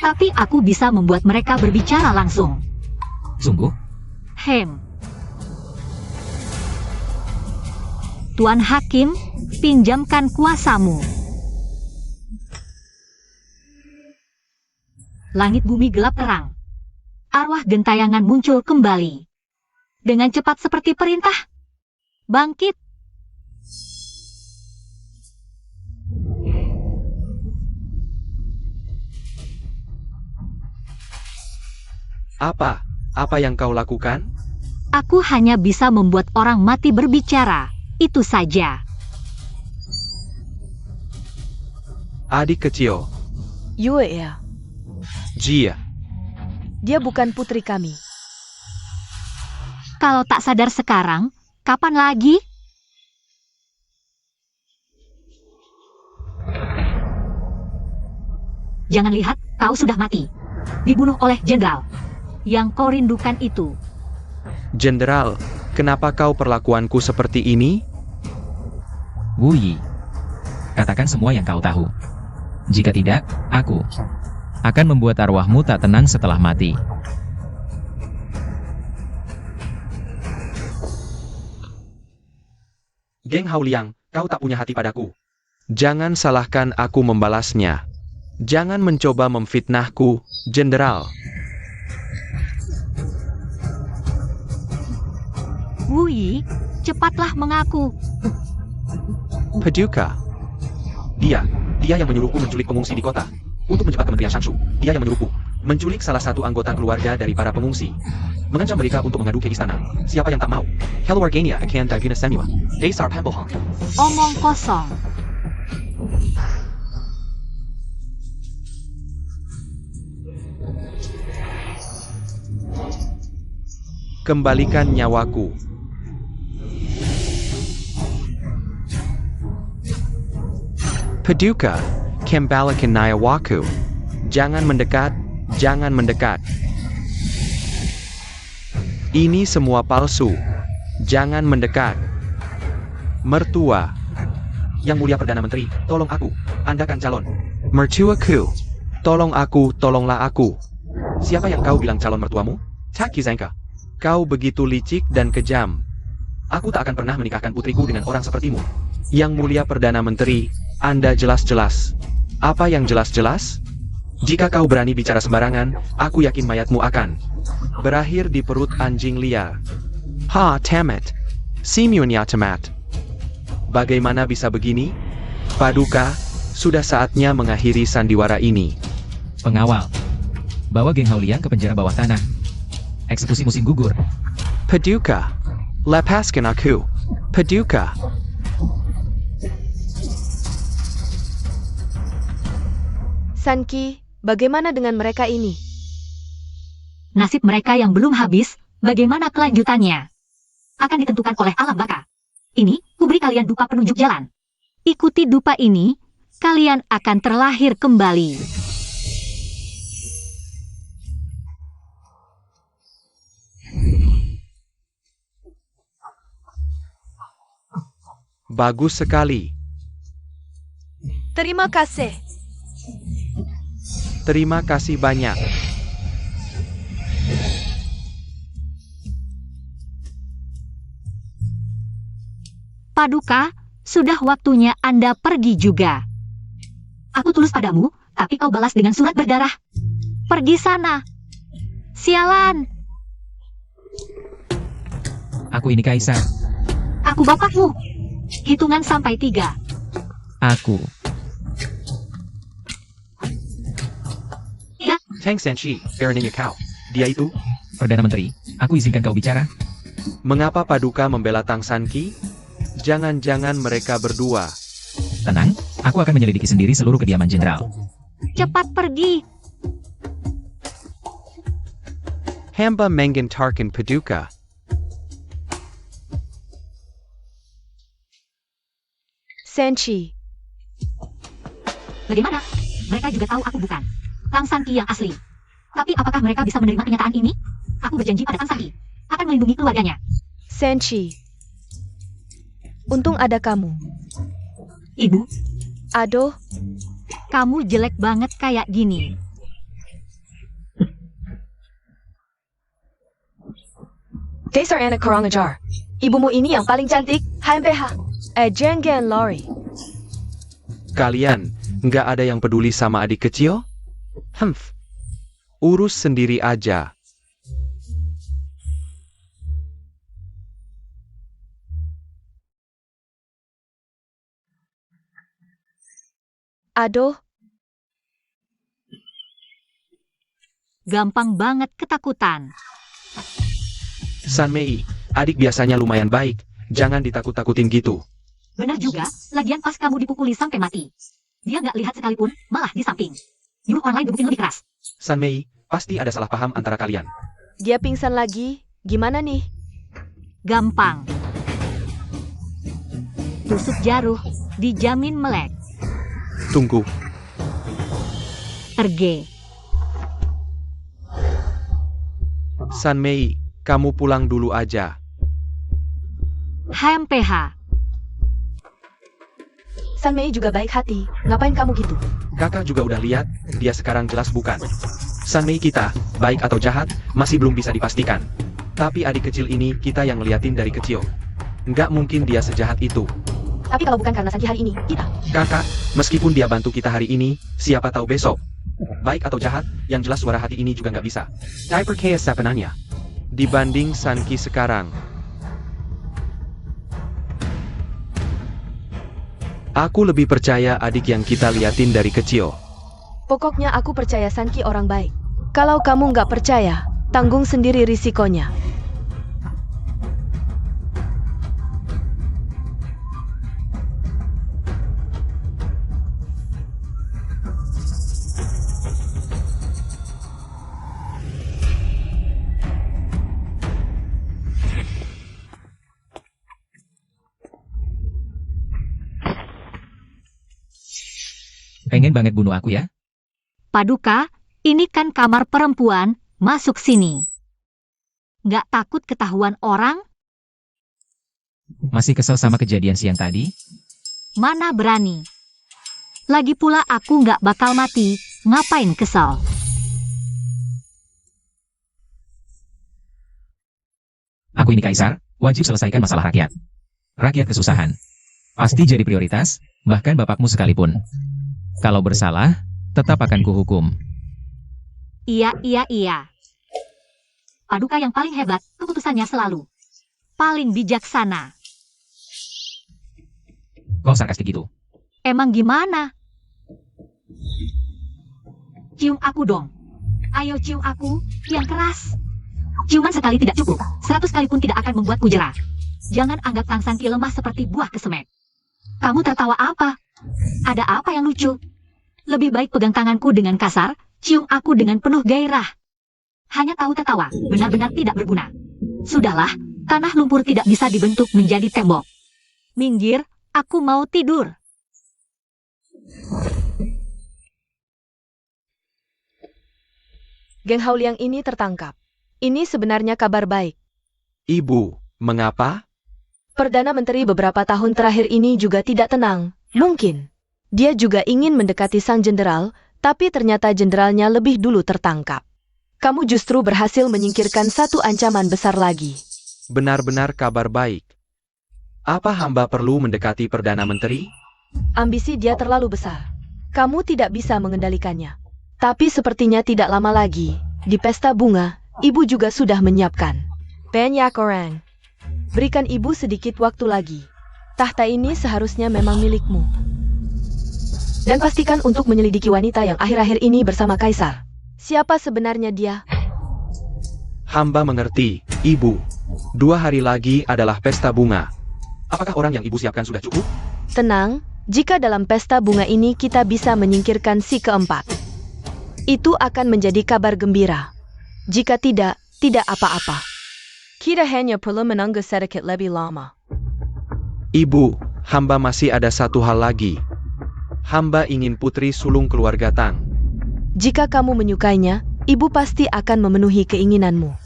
Tapi aku bisa membuat mereka berbicara langsung. Sungguh? Tuan Hakim, pinjamkan kuasamu. Langit bumi gelap terang. Arwah gentayangan muncul kembali. Dengan cepat seperti perintah. Bangkit. Apa yang kau lakukan? Aku hanya bisa membuat orang mati berbicara. Itu saja. Adik kecil, Yue ya, Jia. dia bukan putri kami. Kalau tak sadar sekarang, kapan lagi? Jangan lihat, kau sudah mati. Dibunuh oleh jenderal. Yang kau rindukan itu. Jenderal, kenapa kau perlakuanku seperti ini? Wui. Katakan semua yang kau tahu. Jika tidak, aku akan membuat arwahmu tak tenang setelah mati. Geng Haoliang, kau tak punya hati padaku. Jangan salahkan aku membalasnya. Jangan mencoba memfitnahku, Jenderal. Wui, cepatlah mengaku. Paduka. Dia yang menyuruhku menculik pengungsi di kota. Untuk menjebak Kementerian Shangshu. Dia yang menyuruhku menculik salah satu anggota keluarga dari para pengungsi. Mengancam mereka untuk mengadu ke istana. Siapa yang tak mau? Hello Argania, akan Daguna Semua. Dasar Pembohong. Omong kosong. Kembalikan nyawaku. Paduka, kembalikan nyawaku. Jangan mendekat, jangan mendekat. Ini semua palsu. Jangan mendekat. Mertua. Yang mulia Perdana Menteri, tolong aku. Anda kan calon. Mertuaku. Tolong aku, tolonglah aku. Siapa yang kau bilang calon mertuamu? Tak Kizanka. Kau begitu licik dan kejam. Aku tak akan pernah menikahkan putriku dengan orang sepertimu. Yang mulia Perdana Menteri, Anda jelas-jelas. Apa yang jelas-jelas? Jika kau berani bicara sembarangan, aku yakin mayatmu akan Berakhir di perut anjing liar. Ha, tamat. Simunya tamat. Bagaimana bisa begini? Paduka, sudah saatnya mengakhiri sandiwara ini. Pengawal. Bawa geng Haoliang ke penjara bawah tanah. Eksekusi musim gugur. Paduka, lepaskan aku. Paduka. Sanki, bagaimana dengan mereka ini? Nasib mereka yang belum habis, bagaimana kelanjutannya? Akan ditentukan oleh alam baka. Ini, kuberi kalian dupa penunjuk jalan. Ikuti dupa ini, kalian akan terlahir kembali. Bagus sekali. Terima kasih. Terima kasih banyak. Paduka, sudah waktunya Anda pergi juga. Aku tulus padamu, tapi kau balas dengan surat berdarah. Pergi sana. Sialan. Aku ini kaisar. Aku bapakmu. Hitungan sampai 3. Aku. Tang Sanchi, Baronin Yakao. Dia itu? Perdana Menteri, aku izinkan kau bicara. Mengapa Paduka membela Tang Sanqi? Jangan-jangan mereka berdua. Tenang, aku akan menyelidiki sendiri seluruh kediaman jenderal. Cepat pergi. Hamba mengentarkan Paduka. Sanchi, Bagaimana? Mereka juga tahu aku bukan Tang Sanqi yang asli. Tapi apakah mereka bisa menerima kenyataan ini? Aku berjanji pada Tang Sanqi akan melindungi keluarganya. Sanchi. Untung ada kamu. Ibu, Aduh, kamu jelek banget kayak gini. Kaisar Anak Karangajar. Ibumu ini yang paling cantik. HMPH. Jangan lari. Kalian, nggak ada yang peduli sama adik kecil? Urus sendiri aja. Aduh, Gampang banget ketakutan. San Mei, adik biasanya lumayan baik. Jangan ditakut-takutin gitu. Benar juga, lagian pas kamu dipukuli sampai mati. Dia nggak lihat sekalipun, malah di samping. Nyuruh orang lain gebukin lebih keras. San Mei, pasti ada salah paham antara kalian. dia pingsan lagi. Gimana nih? Gampang. Tusuk jaruh, dijamin melek. Tunggu, Pergi. San Mei, kamu pulang dulu aja. HMPH. San Mei juga baik hati. Ngapain kamu gitu? Kakak juga udah lihat, dia sekarang jelas bukan. San Mei kita, baik atau jahat, masih belum bisa dipastikan. Tapi adik kecil ini kita yang ngeliatin dari kecil. Nggak mungkin dia sejahat itu. Tapi kalau bukan karena Sanchi hari ini, kita. Kakak, meskipun dia bantu kita hari ini, siapa tahu besok. Baik atau jahat, yang jelas suara hati ini juga nggak bisa. Diaper chaos sebenarnya. Dibanding Sanqi sekarang. Aku lebih percaya adik yang kita liatin dari kecil. Pokoknya aku percaya Sanchi orang baik. Kalau kamu nggak percaya, tanggung sendiri risikonya. Pengen banget bunuh aku ya? Paduka, ini kan kamar perempuan, masuk sini. Nggak takut ketahuan orang? Masih kesel sama kejadian siang tadi? Mana berani. Lagi pula aku nggak bakal mati, ngapain kesal? Aku ini kaisar, wajib selesaikan masalah rakyat. Rakyat kesusahan. Pasti jadi prioritas, bahkan bapakmu sekalipun. Kalau bersalah, tetap akan kuhukum. Iya. Paduka yang paling hebat, keputusannya selalu paling bijaksana. Kau sarkastik gitu. Emang gimana? Cium aku dong. Ayo cium aku, yang keras. Ciuman sekali tidak cukup, 100 kali pun tidak akan membuatku jera. Jangan anggap Tang Sanqi lemah seperti buah kesemek. Kamu tertawa apa? Ada apa yang lucu? Lebih baik pegang tanganku dengan kasar, cium aku dengan penuh gairah. Hanya tahu tertawa, benar-benar tidak berguna. Sudahlah, tanah lumpur tidak bisa dibentuk menjadi tembok. Minggir, aku mau tidur. Geng Hauliang ini tertangkap. Ini sebenarnya kabar baik. Ibu, mengapa? Perdana Menteri beberapa tahun terakhir ini juga tidak tenang. Mungkin dia juga ingin mendekati sang jenderal, tapi ternyata jenderalnya lebih dulu tertangkap. Kamu justru berhasil menyingkirkan satu ancaman besar lagi. Benar-benar kabar baik. Apa hamba perlu mendekati Perdana Menteri? Ambisi dia terlalu besar. Kamu tidak bisa mengendalikannya. Tapi sepertinya tidak lama lagi, di pesta bunga, ibu juga sudah menyiapkan. Banyak orang. Berikan ibu sedikit waktu lagi. Tahta ini seharusnya memang milikmu. Dan pastikan untuk menyelidiki wanita yang akhir-akhir ini bersama Kaisar. Siapa sebenarnya dia? Hamba mengerti, Ibu. 2 hari lagi adalah pesta bunga. Apakah orang yang ibu siapkan sudah cukup? Tenang, jika dalam pesta bunga ini kita bisa menyingkirkan si keempat, itu akan menjadi kabar gembira. Jika tidak, tidak apa-apa. Kita hanya perlu menunggu sedikit lebih lama. Ibu, hamba masih ada satu hal lagi. Hamba ingin putri sulung keluarga Tang. Jika kamu menyukainya, ibu pasti akan memenuhi keinginanmu.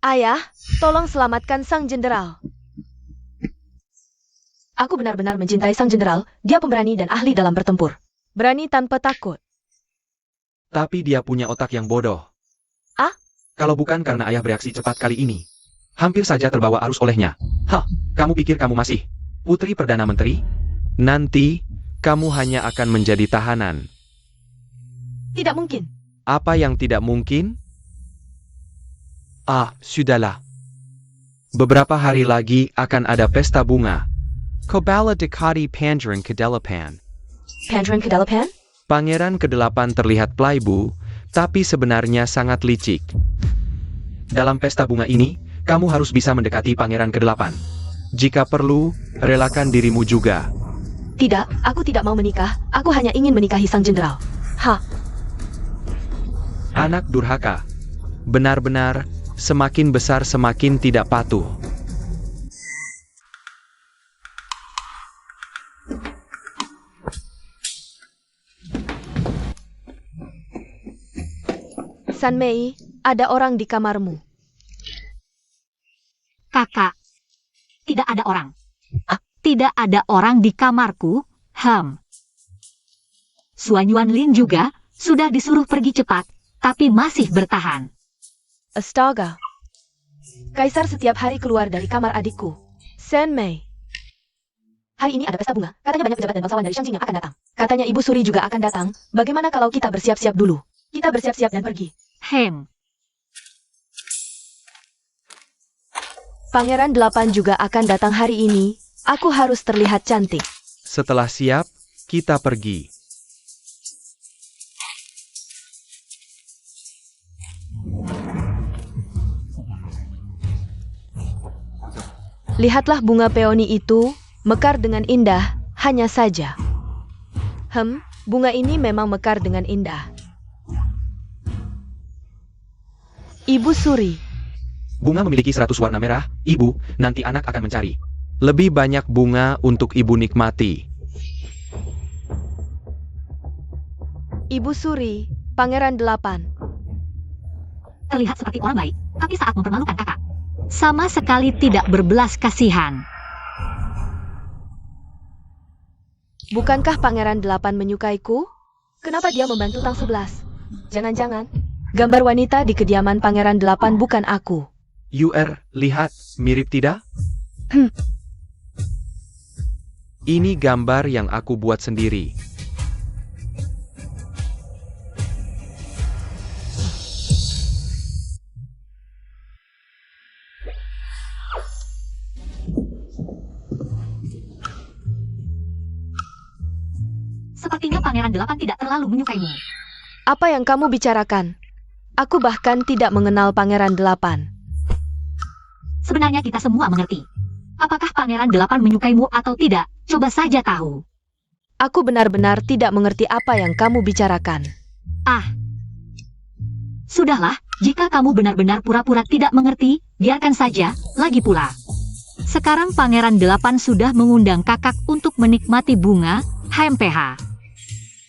Ayah, tolong selamatkan sang jenderal. Aku benar-benar mencintai sang jenderal. Dia pemberani dan ahli dalam bertempur. Berani tanpa takut. Tapi dia punya otak yang bodoh. Ah? Kalau bukan karena ayah bereaksi cepat kali ini, hampir saja terbawa arus olehnya. Hah, kamu pikir kamu masih putri Perdana Menteri? Nanti, kamu hanya akan menjadi tahanan. Tidak mungkin. Apa yang tidak mungkin? Ah, sudahlah. Beberapa hari lagi akan ada pesta bunga. Kobala Dekati Pangeran Kedelapan. Pangeran Kedelapan? Pangeran ke-8 terlihat playboy, tapi sebenarnya sangat licik. Dalam pesta bunga ini, kamu harus bisa mendekati Pangeran ke-8. Jika perlu, relakan dirimu juga. Tidak, aku tidak mau menikah. Aku hanya ingin menikahi sang jenderal. Hah? Anak durhaka. Benar-benar, semakin besar semakin tidak patuh. San Mei, ada orang di kamarmu. Kakak, tidak ada orang. Tidak ada orang di kamarku. Suan Yuanlin juga sudah disuruh pergi cepat, tapi masih bertahan. Astaga. Kaisar setiap hari keluar dari kamar adikku. San Mei. Hari ini ada pesta bunga. Katanya banyak pejabat dan bangsawan dari Shangjing yang akan datang. Katanya Ibu Suri juga akan datang. Bagaimana kalau kita bersiap-siap dulu? Kita bersiap-siap dan pergi. Pangeran 8 juga akan datang hari ini. Aku harus terlihat cantik. Setelah siap, kita pergi. Lihatlah bunga peoni itu, mekar dengan indah, hanya saja. Bunga ini memang mekar dengan indah. Ibu Suri. Bunga memiliki 100 warna merah, Ibu, nanti anak akan mencari. Lebih banyak bunga untuk Ibu nikmati. Ibu Suri, Pangeran 8. Terlihat seperti orang baik, tapi saat mempermalukan kakak, sama sekali tidak berbelas kasihan. Bukankah Pangeran 8 menyukaiku? Kenapa dia membantu Tang 11? Jangan-jangan gambar wanita di kediaman Pangeran 8 bukan aku. Lihat, mirip tidak? Ini gambar yang aku buat sendiri. Sepertinya Pangeran 8 tidak terlalu menyukaimu. Apa yang kamu bicarakan? Aku bahkan tidak mengenal Pangeran 8. Sebenarnya kita semua mengerti. Apakah Pangeran 8 menyukaimu atau tidak, coba saja tahu. Aku benar-benar tidak mengerti apa yang kamu bicarakan. Sudahlah, jika kamu benar-benar pura-pura tidak mengerti, biarkan saja, lagi pula. Sekarang Pangeran 8 sudah mengundang kakak untuk menikmati bunga, HMPH.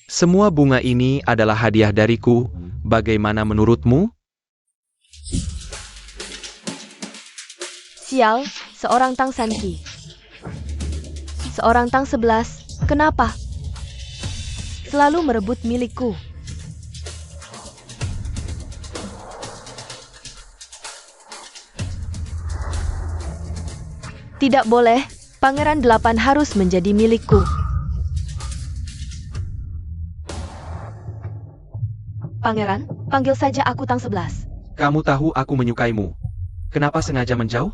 Semua bunga ini adalah hadiah dariku. Bagaimana menurutmu? Sial, seorang Tang Sanki. Seorang Tang 11, kenapa? Selalu merebut milikku. Tidak boleh, Pangeran 8 harus menjadi milikku. Pangeran, panggil saja aku Tang 11. Kamu tahu aku menyukaimu. Kenapa sengaja menjauh?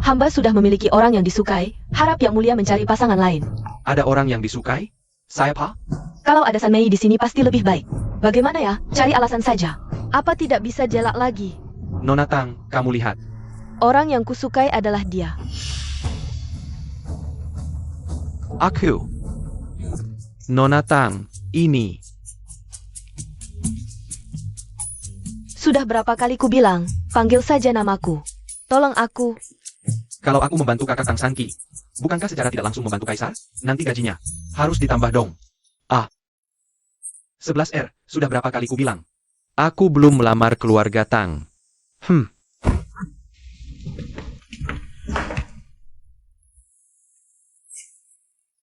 Hamba sudah memiliki orang yang disukai, harap Yang Mulia mencari pasangan lain. Ada orang yang disukai? Siapa? Kalau ada San Mei di sini pasti lebih baik. Bagaimana ya? Cari alasan saja. Apa tidak bisa jelak lagi? Nona Tang, kamu lihat. Orang yang kusukai adalah dia. Aku. Nona Tang, ini. Sudah berapa kali ku bilang, panggil saja namaku. Tolong aku. Kalau aku membantu kakak Tang Sanki, bukankah secara tidak langsung membantu Kaisar? Nanti gajinya harus ditambah dong. 11R, sudah berapa kali ku bilang? Aku belum melamar keluarga Tang.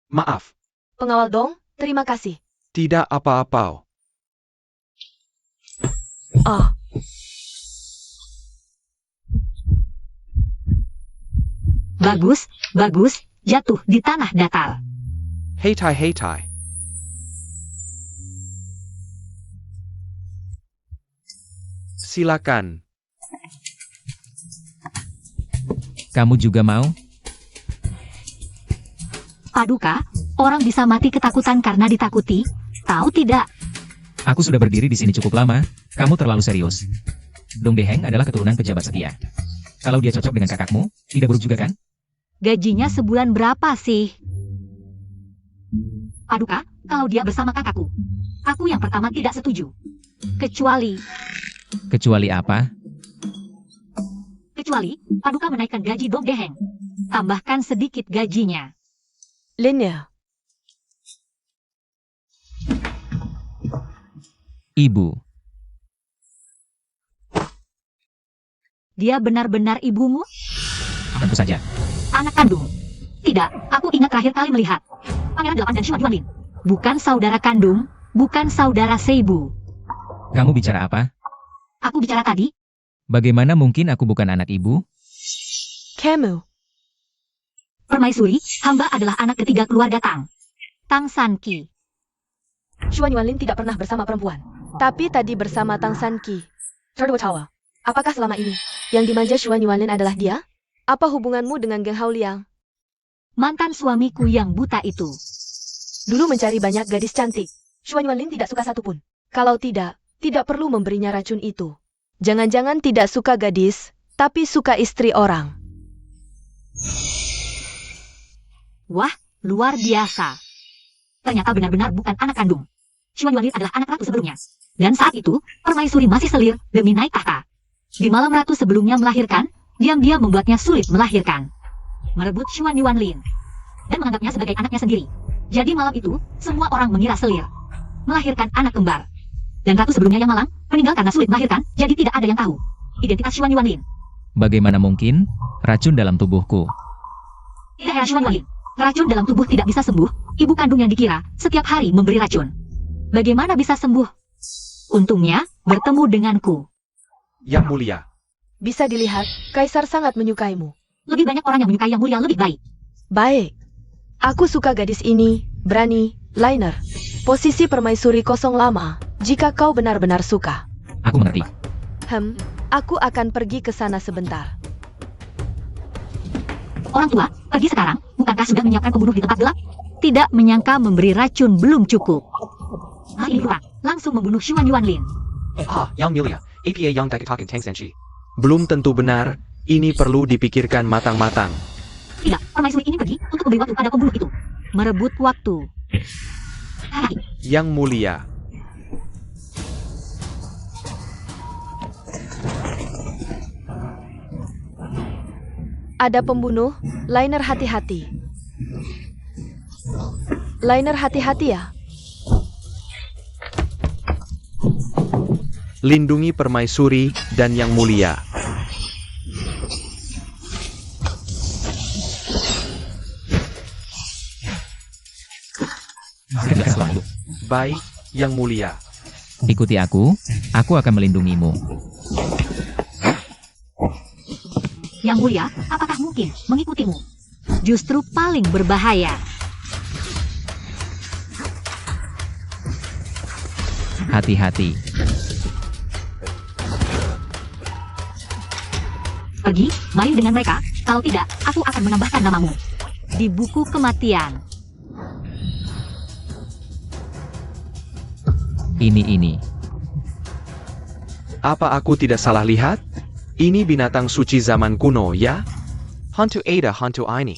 Maaf, Pengawal Dong, terima kasih. tidak apa-apa. Ah, Bagus, bagus, jatuh di tanah datar. Hei Tai. Silakan. Kamu juga mau? Paduka, orang bisa mati ketakutan karena ditakuti. Tahu tidak? Aku sudah berdiri di sini cukup lama. Kamu terlalu serius. Dong Deheng adalah keturunan pejabat setia. Kalau dia cocok dengan kakakmu, tidak buruk juga kan? Gajinya sebulan berapa sih? Paduka, kalau dia bersama kakakku. Aku yang pertama tidak setuju. Kecuali apa? Kecuali, Paduka menaikkan gaji Dong Deheng. Tambahkan sedikit gajinya. Linya. Ibu. Dia benar-benar ibumu? Tentu saja. Anak kandung? Tidak, aku ingat terakhir kali melihat. Pangeran 8 dan Xuan Yuanlin. Bukan saudara kandung, bukan saudara seibu. Kamu bicara apa? Aku bicara tadi, Bagaimana mungkin aku bukan anak ibu? Kamu. permaisuri, hamba adalah anak ketiga keluarga Tang. Tang Sanki. Xuan Yuanlin tidak pernah bersama perempuan. Tapi tadi bersama Tang Sanki. Tawa. Apakah selama ini, yang dimanja Xuan Yuanlin adalah dia? Apa hubunganmu dengan Geng Hao Liang? Mantan suamiku yang buta itu. Dulu mencari banyak gadis cantik. Xuan Yuanlin tidak suka satupun. Kalau tidak perlu memberinya racun itu. Jangan-jangan tidak suka gadis, tapi suka istri orang. Wah, luar biasa. Ternyata benar-benar bukan anak kandung. Xuan Yuanlin adalah anak ratu sebelumnya. Dan saat itu, permaisuri masih selir demi naik tahta. Di malam ratu sebelumnya melahirkan, diam-diam membuatnya sulit melahirkan. Merebut Xuan Yuanlin. Dan menganggapnya sebagai anaknya sendiri. Jadi malam itu, semua orang mengira selir. Melahirkan anak kembar. Dan ratu sebelumnya yang malang, meninggal karena sulit melahirkan, jadi tidak ada yang tahu identitas Xuan Yuanlin. Bagaimana mungkin? Racun dalam tubuhku. Tidak heran Xuan Yuanlin. Racun dalam tubuh tidak bisa sembuh, ibu kandung yang dikira setiap hari memberi racun. Bagaimana bisa sembuh? Untungnya, bertemu denganku. Yang Mulia. Bisa dilihat, Kaisar sangat menyukaimu. Lebih banyak orang yang menyukai Yang Mulia lebih baik. Baik. Aku suka gadis ini, berani, Liner. Posisi permaisuri kosong lama, jika kau benar-benar suka. Aku mengerti. Aku akan pergi ke sana sebentar. Orang tua, pergi sekarang, bukankah sudah menyiapkan pembunuh di tempat gelap? Tidak menyangka memberi racun belum cukup. Hal ini kurang, langsung membunuh Xuan Yuanlin. Yang Mulia, APA Yang Takitakin Tang Sanchi. Belum tentu benar, ini perlu dipikirkan matang-matang. Tidak, permaisuri ini pergi untuk memberi waktu pada pembunuh itu. Merebut waktu. Hai, Yang Mulia. Ada pembunuh, Liner hati-hati. Liner hati-hati ya. Lindungi permaisuri dan yang mulia. Tidak selalu. Baik, yang mulia. Ikuti aku akan melindungimu. Yang mulia, apakah mungkin mengikutimu? Justru paling berbahaya. Hati-hati. Pergi, main dengan mereka. Kalau tidak, aku akan menambahkan namamu di buku kematian. Ini. Apa aku tidak salah lihat? Ini binatang suci zaman kuno, ya? Hantu Ada, hantu ini.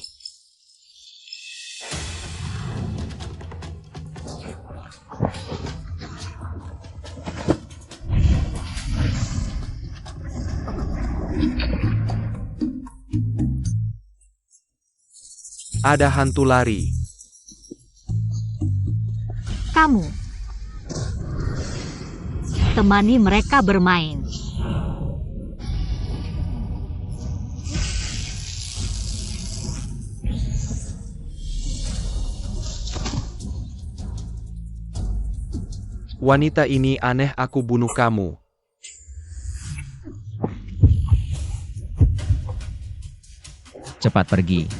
Ada hantu lari. Kamu temani mereka bermain. Wanita ini aneh, aku bunuh kamu. Cepat pergi.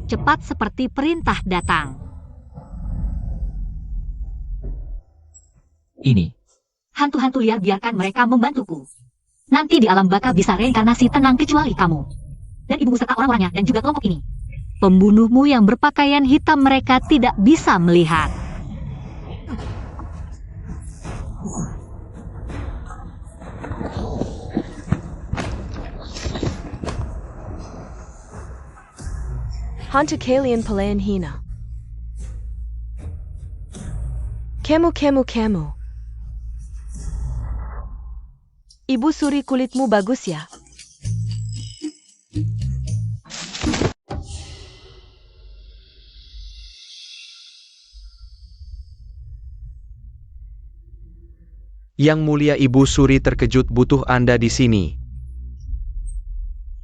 Cepat seperti perintah datang. Ini. Hantu-hantu liar, biarkan mereka membantuku. Nanti di alam baka bisa reinkarnasi tenang kecuali kamu. Dan ibu serta orang-orangnya dan juga kelompok ini. Pembunuhmu yang berpakaian hitam mereka tidak bisa melihat. Hantu kalian pelayan hina. Kamu. Ibu suri, kulitmu bagus ya. Yang mulia Ibu Suri terkejut, butuh Anda di sini.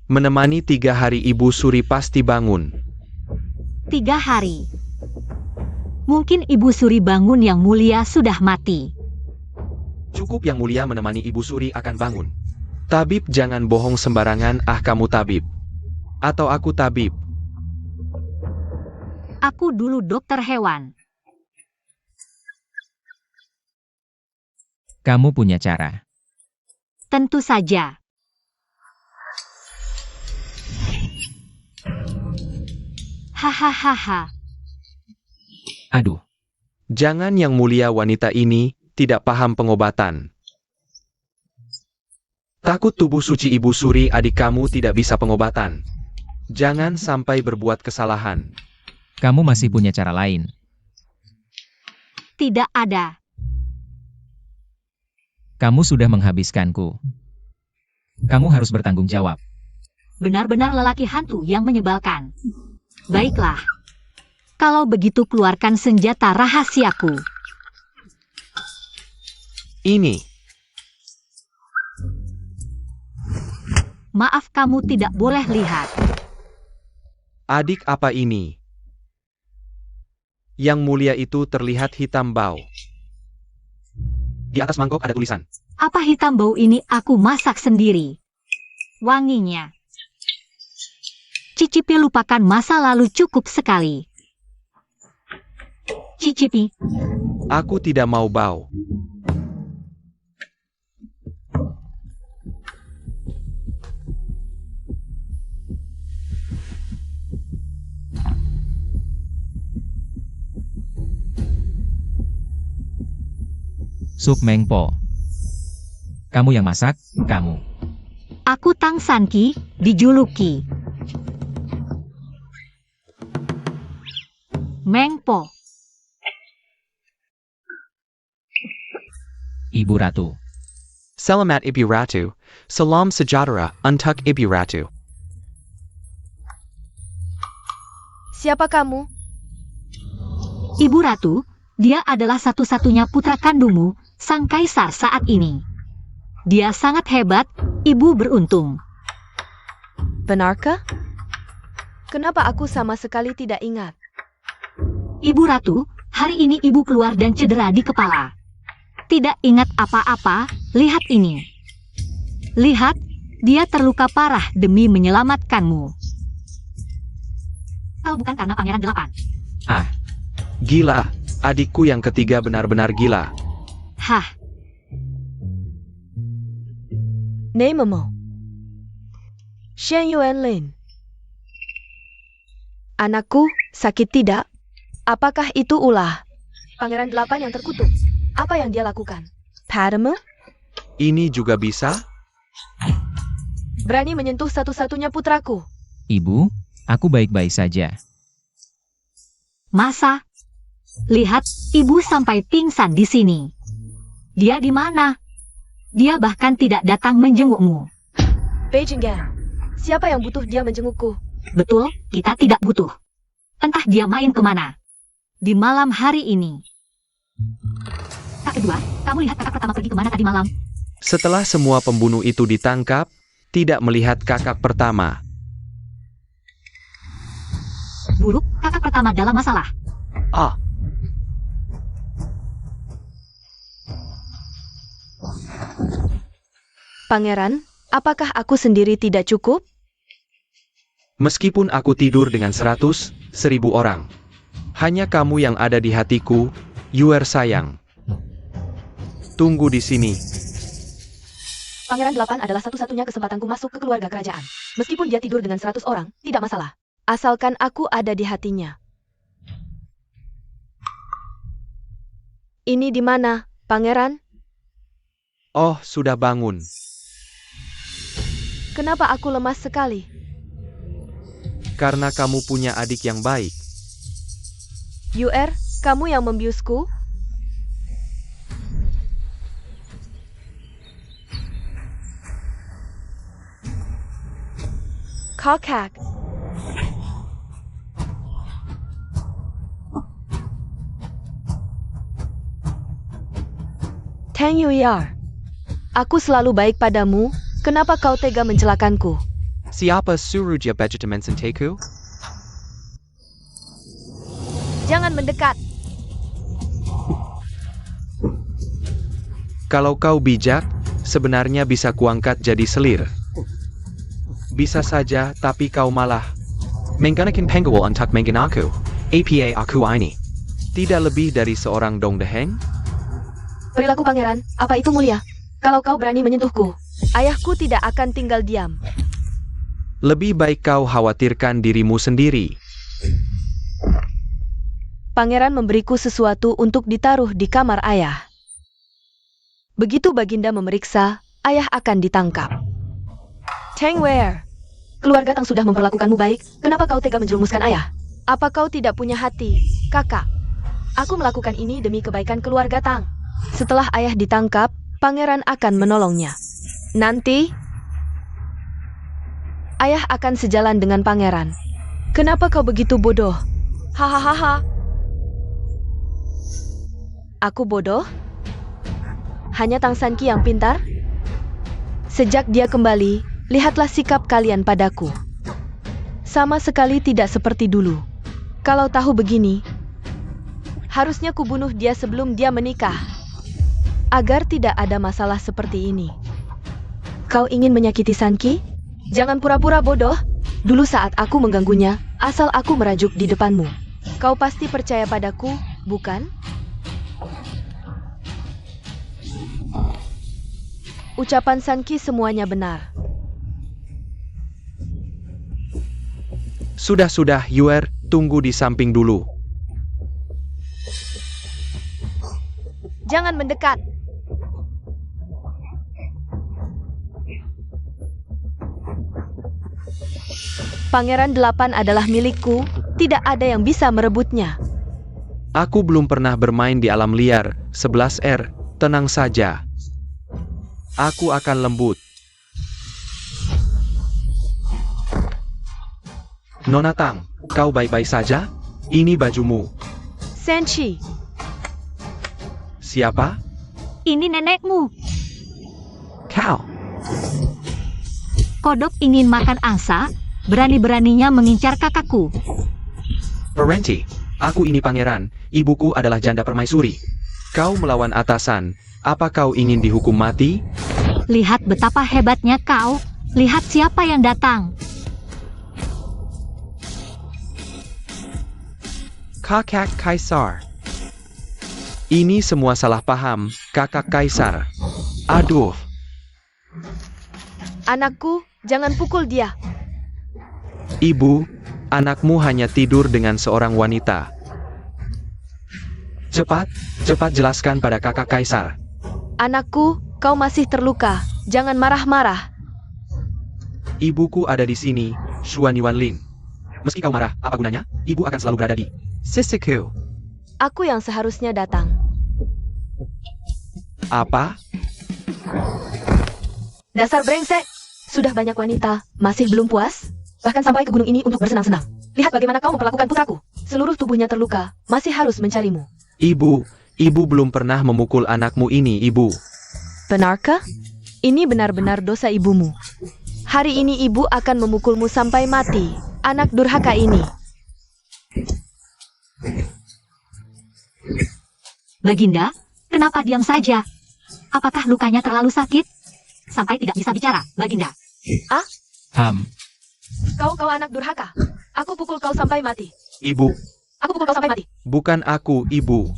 Menemani 3 hari Ibu Suri pasti bangun. 3 hari. Mungkin Ibu Suri bangun, yang mulia sudah mati. Cukup, yang mulia menemani Ibu Suri akan bangun. Tabib, jangan bohong sembarangan. Kamu tabib. Atau aku tabib? Aku dulu dokter hewan. Kamu punya cara. Tentu saja. Hahaha. Aduh. Jangan, yang mulia, wanita ini tidak paham pengobatan. Takut tubuh suci Ibu Suri adik kamu tidak bisa pengobatan. Jangan sampai berbuat kesalahan. Kamu masih punya cara lain. Tidak ada. Kamu sudah menghabiskanku. Kamu harus bertanggung jawab. Benar-benar lelaki hantu yang menyebalkan. Baiklah. Kalau begitu, keluarkan senjata rahasiaku. Ini. Maaf, kamu tidak boleh lihat. Adik, apa ini? Yang mulia itu terlihat hitam bau. Di atas mangkok ada tulisan. Apa hitam bau ini? Aku masak sendiri. Wanginya. Cicipi, lupakan masa lalu, cukup sekali. Cicipi. Aku tidak mau bau. Sup mengpo. Kamu yang masak, kamu. Aku Tang Sanki, dijuluki Mengpo. Ibu Ratu. Selamat Ibu Ratu. Salam sejahtera untuk Ibu Ratu. Siapa kamu? Ibu Ratu, dia adalah satu-satunya putra kandungmu, sang kaisar saat ini. Dia sangat hebat, ibu beruntung. Benarkah? Kenapa aku sama sekali tidak ingat? Ibu Ratu, hari ini ibu keluar dan cedera di kepala. Tidak ingat apa-apa, lihat ini. Lihat, dia terluka parah demi menyelamatkanmu. Kau bukan karena Pangeran 8. Ah. Gila, adikku yang ketiga benar-benar gila. Hah, Name mo. Shen Yuanlin. Anakku, sakit tidak? Apakah itu ulah? Pangeran 8 yang terkutuk. Apa yang dia lakukan? Padme? Ini juga bisa? Berani menyentuh satu-satunya putraku. Ibu, aku baik-baik saja. masa? Lihat, ibu sampai pingsan di sini. Dia di mana? Dia bahkan tidak datang menjengukmu. Beijing Gan. Siapa yang butuh dia menjengukku? Betul, kita tidak butuh. Entah dia main kemana. Di malam hari ini. Kak kedua, kamu lihat kakak pertama pergi kemana tadi malam? Setelah semua pembunuh itu ditangkap, tidak melihat kakak pertama. Buruk, kakak pertama dalam masalah. Ah, Pangeran, apakah aku sendiri tidak cukup? meskipun aku tidur dengan 100.000 orang. Hanya kamu yang ada di hatiku, Yuer sayang. Tunggu di sini. Pangeran 8 adalah satu-satunya kesempatanku masuk ke keluarga kerajaan. Meskipun dia tidur dengan 100 orang, tidak masalah. Asalkan aku ada di hatinya. Ini di mana, Pangeran? Oh, sudah bangun. Kenapa aku lemas sekali? Karena kamu punya adik yang baik. Yuer, kamu yang membiusku? Kakak. Tang Yuyar. Aku selalu baik padamu, kenapa kau tega mencelakanku? Siapa suruh dia begitu mensenteku? Jangan mendekat. Kalau kau bijak, sebenarnya bisa kuangkat jadi selir. Bisa saja, tapi kau malah menggunakan penggawal untuk menggina aku. Apa aku ini? Tidak lebih dari seorang dongdeheng? Perilaku pangeran, apa itu mulia? Kalau kau berani menyentuhku, ayahku tidak akan tinggal diam. Lebih baik kau khawatirkan dirimu sendiri. Pangeran memberiku sesuatu untuk ditaruh di kamar ayah. Begitu Baginda memeriksa, ayah akan ditangkap. Tang Wei, keluarga Tang sudah memperlakukanmu baik, kenapa kau tega menjerumuskan ayah? Apa kau tidak punya hati, kakak? Aku melakukan ini demi kebaikan keluarga Tang. Setelah ayah ditangkap, pangeran akan menolongnya. Nanti, ayah akan sejalan dengan pangeran. Kenapa kau begitu bodoh? Hahaha. Aku bodoh? Hanya Tang Sanqi yang pintar? Sejak dia kembali, lihatlah sikap kalian padaku. Sama sekali tidak seperti dulu. Kalau tahu begini, harusnya kubunuh dia sebelum dia menikah. Agar tidak ada masalah seperti ini. Kau ingin menyakiti Sanqi? Jangan pura-pura bodoh. Dulu saat aku mengganggunya, asal aku merajuk di depanmu. Kau pasti percaya padaku, bukan? Ucapan Sanqi semuanya benar. Sudah, Yuer, tunggu di samping dulu. Jangan mendekat. Pangeran 8 adalah milikku, tidak ada yang bisa merebutnya. Aku belum pernah bermain di alam liar, 11R, tenang saja. Aku akan lembut. Nona Tang, kau baik-baik saja? Ini bajumu. Senshi, Siapa? Ini nenekmu. Kau. Kodok ingin makan angsa, berani-beraninya mengincar kakakku. Parenti, aku ini pangeran, ibuku adalah janda permaisuri. Kau melawan atasan, apa kau ingin dihukum mati? Lihat betapa hebatnya kau. Lihat siapa yang datang. Kakak Kaisar. Ini semua salah paham, kakak Kaisar. Aduh, anakku, jangan pukul dia. ibu, anakmu hanya tidur dengan seorang wanita. Cepat jelaskan pada kakak Kaisar. Anakku, kau masih terluka. Jangan marah-marah. Ibuku ada di sini, Xuan Yuanling. Meski kau marah, apa gunanya? Ibu akan selalu berada di sisiku. Aku yang seharusnya datang. Apa? Dasar brengsek. Sudah banyak wanita, masih belum puas? Bahkan sampai ke gunung ini untuk bersenang-senang. Lihat bagaimana kau memperlakukan putraku. Seluruh tubuhnya terluka, masih harus mencarimu. Ibu belum pernah memukul anakmu ini, ibu. Benarkah? Ini benar-benar dosa ibumu. Hari ini ibu akan memukulmu sampai mati. Anak durhaka ini. Baginda, kenapa diam saja? Apakah lukanya terlalu sakit? Sampai tidak bisa bicara, Baginda. Kau anak durhaka. Aku pukul kau sampai mati. Ibu, Aku pukul kau sampai mati. bukan aku, ibu.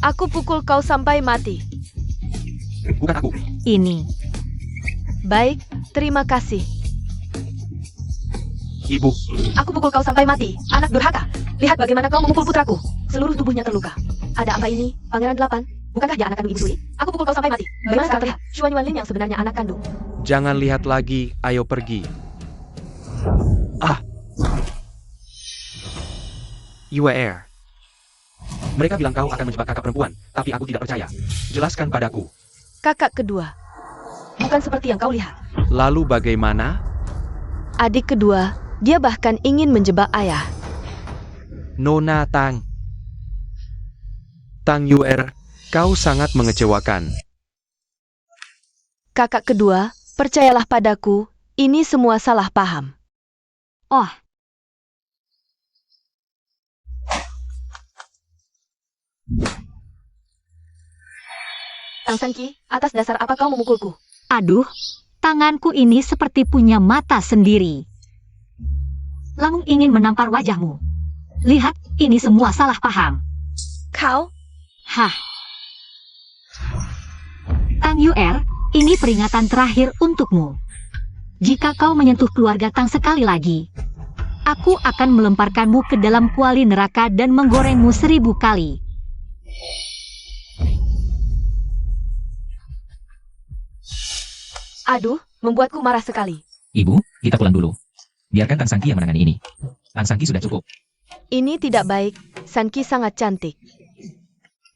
Aku pukul kau sampai mati. Bukan aku. Ini. Baik, terima kasih. Ibu, Aku pukul kau sampai mati. Anak durhaka. Lihat bagaimana kau memukul putraku. Seluruh tubuhnya terluka. Ada apa ini, Pangeran 8? Bukankah dia anak kandung Ibu Suli? Aku pukul kau sampai mati. Bagaimana sekarang terlihat? Xuan Yuanlin yang sebenarnya anak kandung. jangan lihat lagi, ayo pergi. You are. Mereka bilang kau akan menjebak kakak perempuan, tapi aku tidak percaya. Jelaskan padaku. Kakak kedua. Bukan seperti yang kau lihat. Lalu bagaimana? Adik kedua, dia bahkan ingin menjebak ayah. Nona Tang. Tang Yuer, kau sangat mengecewakan. Kakak kedua, percayalah padaku, ini semua salah paham. Oh, Tang Sanqi, atas dasar apa kau memukulku? aduh. Tanganku ini seperti punya mata sendiri. Langung ingin menampar wajahmu. Lihat, ini semua salah paham. Kau? Hah. Tang Yuer, ini peringatan terakhir untukmu. Jika kau menyentuh keluarga Tang sekali lagi, aku akan melemparkanmu ke dalam kuali neraka dan menggorengmu 1000 kali. Aduh, membuatku marah sekali. Ibu, kita pulang dulu. Biarkan Tang Sangki yang menangani ini. Tang Sangki sudah cukup. Ini tidak baik, Sanqi sangat cantik.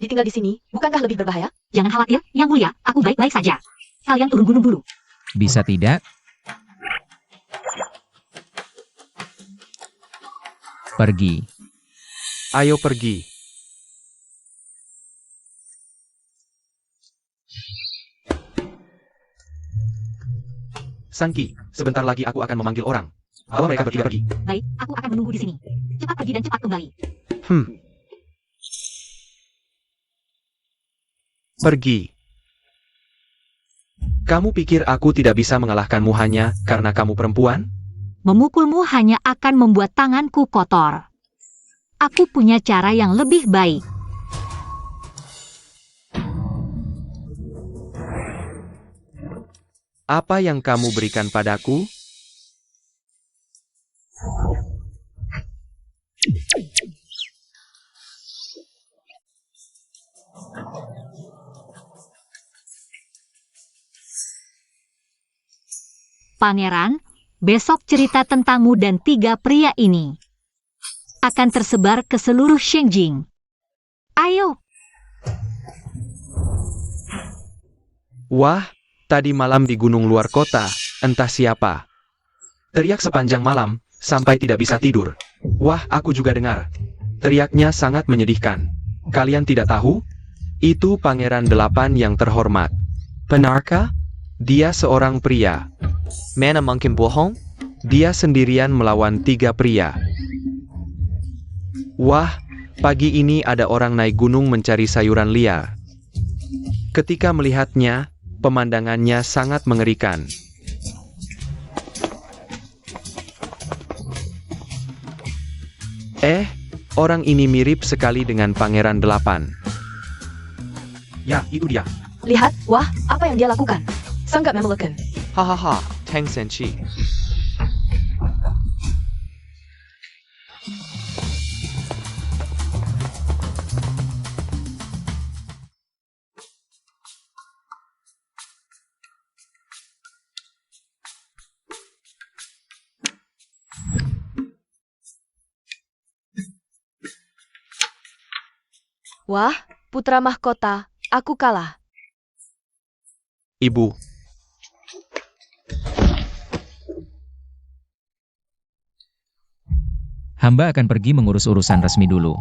Ditinggal di sini, bukankah lebih berbahaya? Jangan khawatir, Yang Mulia, aku baik-baik saja. Kalian turun gunung dulu. Bisa tidak? Pergi. Ayo pergi. Sanqi, sebentar lagi aku akan memanggil orang. Bawa mereka bertiga pergi. Baik, aku akan menunggu di sini. Cepat pergi dan cepat kembali. Pergi. Kamu pikir aku tidak bisa mengalahkanmu hanya karena kamu perempuan? Memukulmu hanya akan membuat tanganku kotor. Aku punya cara yang lebih baik. Apa yang kamu berikan padaku? Pangeran, besok cerita tentangmu dan 3 pria ini akan tersebar ke seluruh Shengjing. Ayo, Wah, Tadi malam di gunung luar kota, entah siapa. Teriak sepanjang malam, sampai tidak bisa tidur. Wah, aku juga dengar. Teriaknya sangat menyedihkan. Kalian tidak tahu? Itu Pangeran Delapan yang terhormat. Benarkah? Dia seorang pria. Mana mungkin bohong? Dia sendirian melawan 3 pria. Wah, pagi ini ada orang naik gunung mencari sayuran liar. Ketika melihatnya, pemandangannya sangat mengerikan. Orang ini mirip sekali dengan Pangeran Delapan. Ya, itu dia. Lihat, wah, apa yang dia lakukan? Sangat memalukan. Hahaha, Tang Senchi. Wah, putra mahkota, aku kalah. Ibu, Hamba akan pergi mengurus urusan resmi dulu.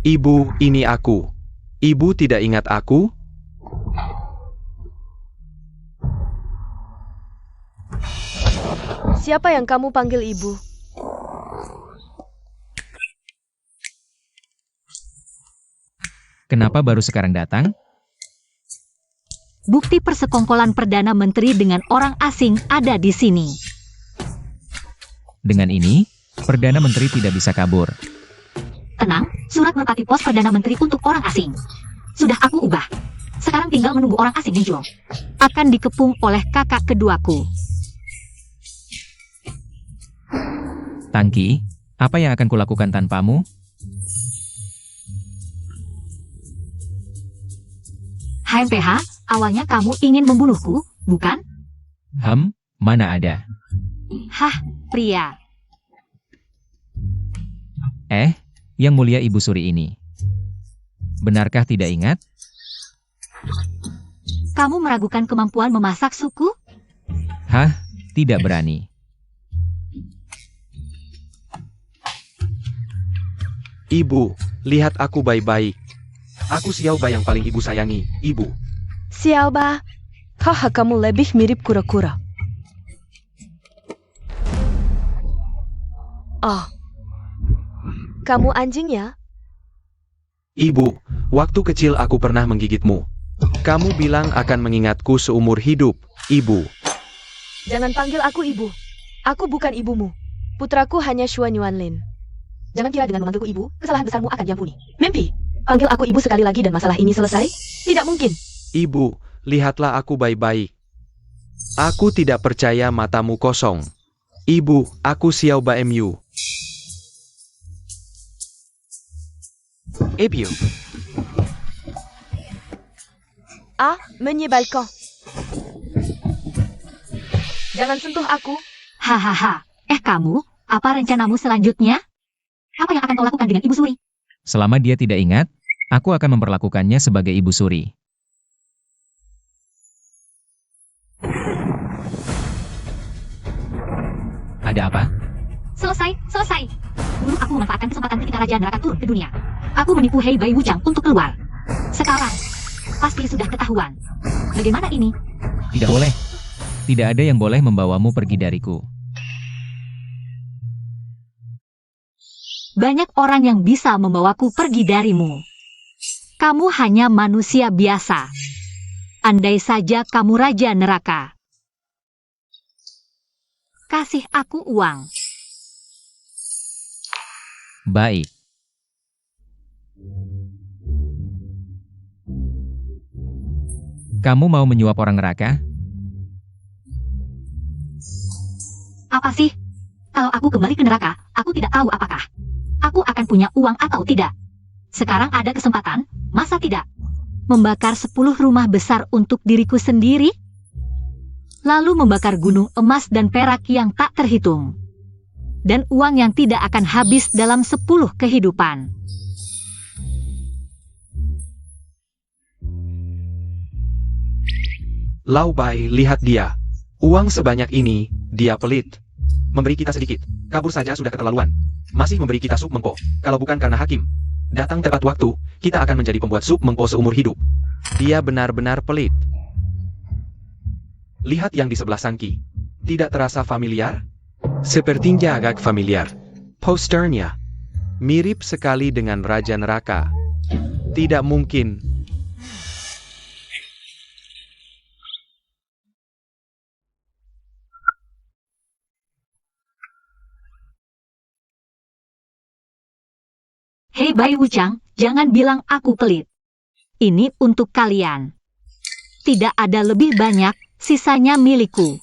ibu, ini aku. Ibu tidak ingat aku? Siapa yang kamu panggil ibu? Kenapa baru sekarang datang? Bukti persekongkolan Perdana Menteri dengan orang asing ada di sini. Dengan ini, Perdana Menteri tidak bisa kabur. Tenang, surat merpati pos Perdana Menteri untuk orang asing. Sudah aku ubah. Sekarang tinggal menunggu orang asing muncul. Akan dikepung oleh kakak keduaku. Tangki, apa yang akan kulakukan tanpamu? HMPH, awalnya kamu ingin membunuhku, bukan? Mana ada? Hah, pria. Yang mulia Ibu Suri ini. Benarkah tidak ingat? Kamu meragukan kemampuan memasak suku? Tidak berani. Ibu, lihat aku baik-baik. Aku Xiaoba yang paling ibu sayangi, ibu. Xiaoba, haha kamu lebih mirip kura-kura. Oh, kamu anjing ya? Ibu, waktu kecil aku pernah menggigitmu. Kamu bilang akan mengingatku seumur hidup, ibu. Jangan panggil aku ibu. Aku bukan ibumu. Putraku hanya Xuan Yuanlin. Jangan kira dengan memanggilku ibu, kesalahan besarmu akan diampuni. Mimpi, panggil aku ibu sekali lagi dan masalah ini selesai? Tidak mungkin. Ibu, lihatlah aku baik-baik. Aku tidak percaya matamu kosong. Ibu, aku Xiaoba MU. Ibu. Menyebalkan. Jangan sentuh aku. Hahaha. Kamu, apa rencanamu selanjutnya? Apa yang akan kau lakukan dengan Ibu Suri? Selama dia tidak ingat, aku akan memperlakukannya sebagai Ibu Suri. Ada apa? Selesai. Dulu aku memanfaatkan kesempatan ketika Raja Neraka turun ke dunia. Aku menipu Hei Bai Wujang untuk keluar. Sekarang, pasti sudah ketahuan. Bagaimana ini? Tidak boleh. Tidak ada yang boleh membawamu pergi dariku. Banyak orang yang bisa membawaku pergi darimu. Kamu hanya manusia biasa. Andai saja kamu Raja Neraka. Kasih aku uang. Baik. Kamu mau menyuap orang neraka? Apa sih? Kalau aku kembali ke neraka, aku tidak tahu apakah aku akan punya uang atau tidak. Sekarang ada kesempatan, masa tidak? Membakar 10 rumah besar untuk diriku sendiri? Lalu membakar gunung emas dan perak yang tak terhitung. Dan uang yang tidak akan habis dalam 10 kehidupan. Lau Bai, lihat dia. Uang sebanyak ini, dia pelit. Memberi kita sedikit. Kabur saja sudah keterlaluan. Masih memberi kita sup mengko. Kalau bukan karena hakim datang tepat waktu, kita akan menjadi pembuat sup mengko seumur hidup. Dia benar-benar pelit. Lihat yang di sebelah Sanki. Tidak terasa familiar? Sepertinya agak familiar. Posternya mirip sekali dengan Raja Neraka. Tidak mungkin. Hei Bai Wuchang, jangan bilang aku pelit. Ini untuk kalian. Tidak ada lebih banyak, sisanya milikku.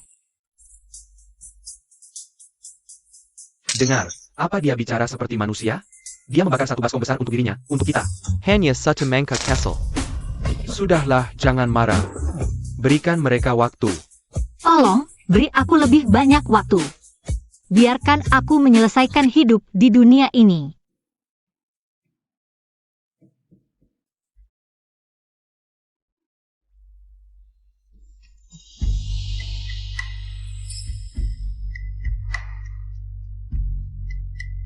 Dengar, apa dia bicara seperti manusia? Dia membakar satu baskom besar untuk dirinya, untuk kita. Hanya satu mangkok kecil. Sudahlah, jangan marah. Berikan mereka waktu. Tolong, beri aku lebih banyak waktu. Biarkan aku menyelesaikan hidup di dunia ini.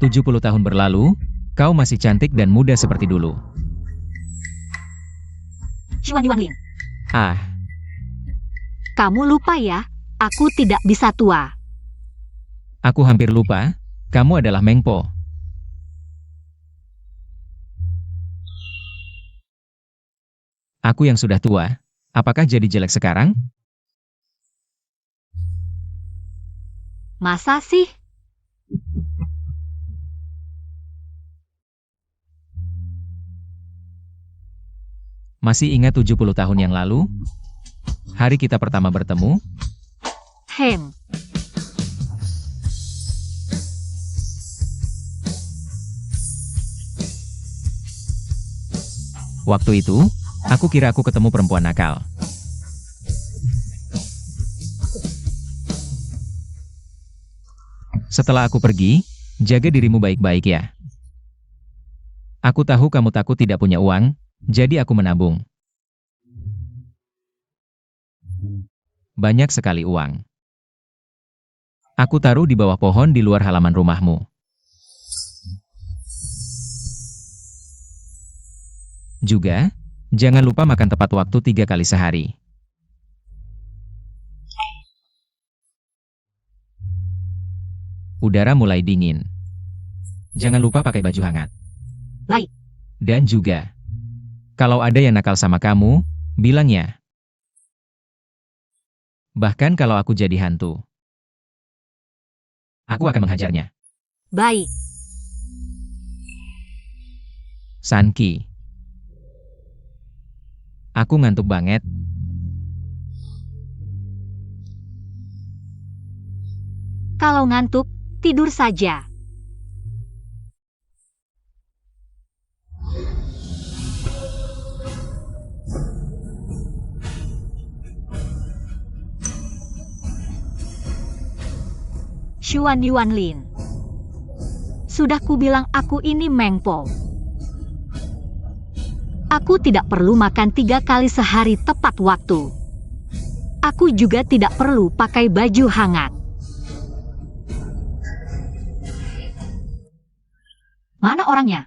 Tujuh 70 tahun berlalu, kau masih cantik dan muda seperti dulu. Xuan Yuanlin, Ah, kamu lupa ya, aku tidak bisa tua. aku hampir lupa, kamu adalah Meng Po. Aku yang sudah tua, apakah jadi jelek sekarang? Masa sih? Masih ingat 70 tahun yang lalu? Hari kita pertama bertemu? Hem, Waktu itu, aku kira aku ketemu perempuan nakal. Setelah aku pergi, jaga dirimu baik-baik ya. Aku tahu kamu takut tidak punya uang, jadi aku menabung. Banyak sekali uang. Aku taruh di bawah pohon di luar halaman rumahmu. Juga, jangan lupa makan tepat waktu 3 kali sehari. Udara mulai dingin. Jangan lupa pakai baju hangat. Baik. Dan juga, kalau ada yang nakal sama kamu, bilang ya. Bahkan kalau aku jadi hantu, aku akan menghajarnya. baik. Sanki. Aku ngantuk banget. Kalau ngantuk, tidur saja. Xuan Yuanlin. Sudah kubilang aku ini Meng Po. Aku tidak perlu makan 3 kali sehari tepat waktu. Aku juga tidak perlu pakai baju hangat. Mana orangnya?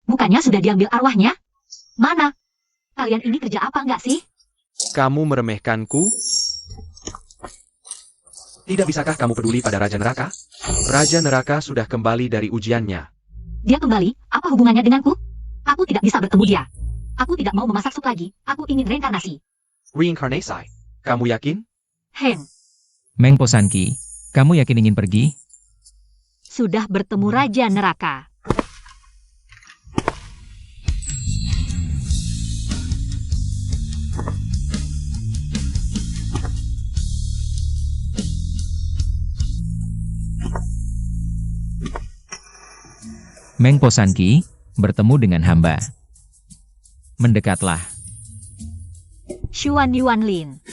Bukannya sudah diambil arwahnya? Mana? Kalian ini kerja apa enggak sih? Kamu meremehkanku? Tidak bisakah kamu peduli pada Raja Neraka? Raja Neraka sudah kembali dari ujiannya. Dia kembali, apa hubungannya denganku? Aku tidak bisa bertemu dia. Aku tidak mau memasak sup lagi, aku ingin reinkarnasi. Reincarnasi. Kamu yakin? Hen, Meng Po Sanki, kamu yakin ingin pergi? sudah bertemu Raja Neraka. Meng Po Sanki, bertemu dengan hamba. Mendekatlah. Xuan Yuanlin.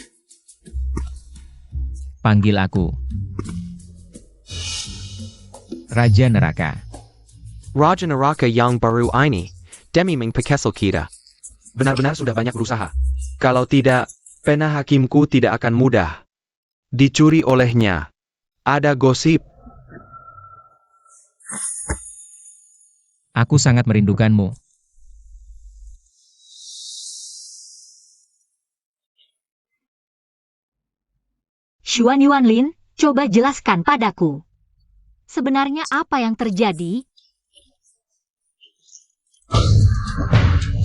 Panggil aku. Raja Neraka. Raja Neraka yang baru ini, demi mengpekesal kita. Benar-benar sudah banyak berusaha. Kalau tidak, Pena hakimku tidak akan mudah dicuri olehnya. Ada gosip. Aku sangat merindukanmu. Xuan Yuanlin, coba jelaskan padaku. Sebenarnya apa yang terjadi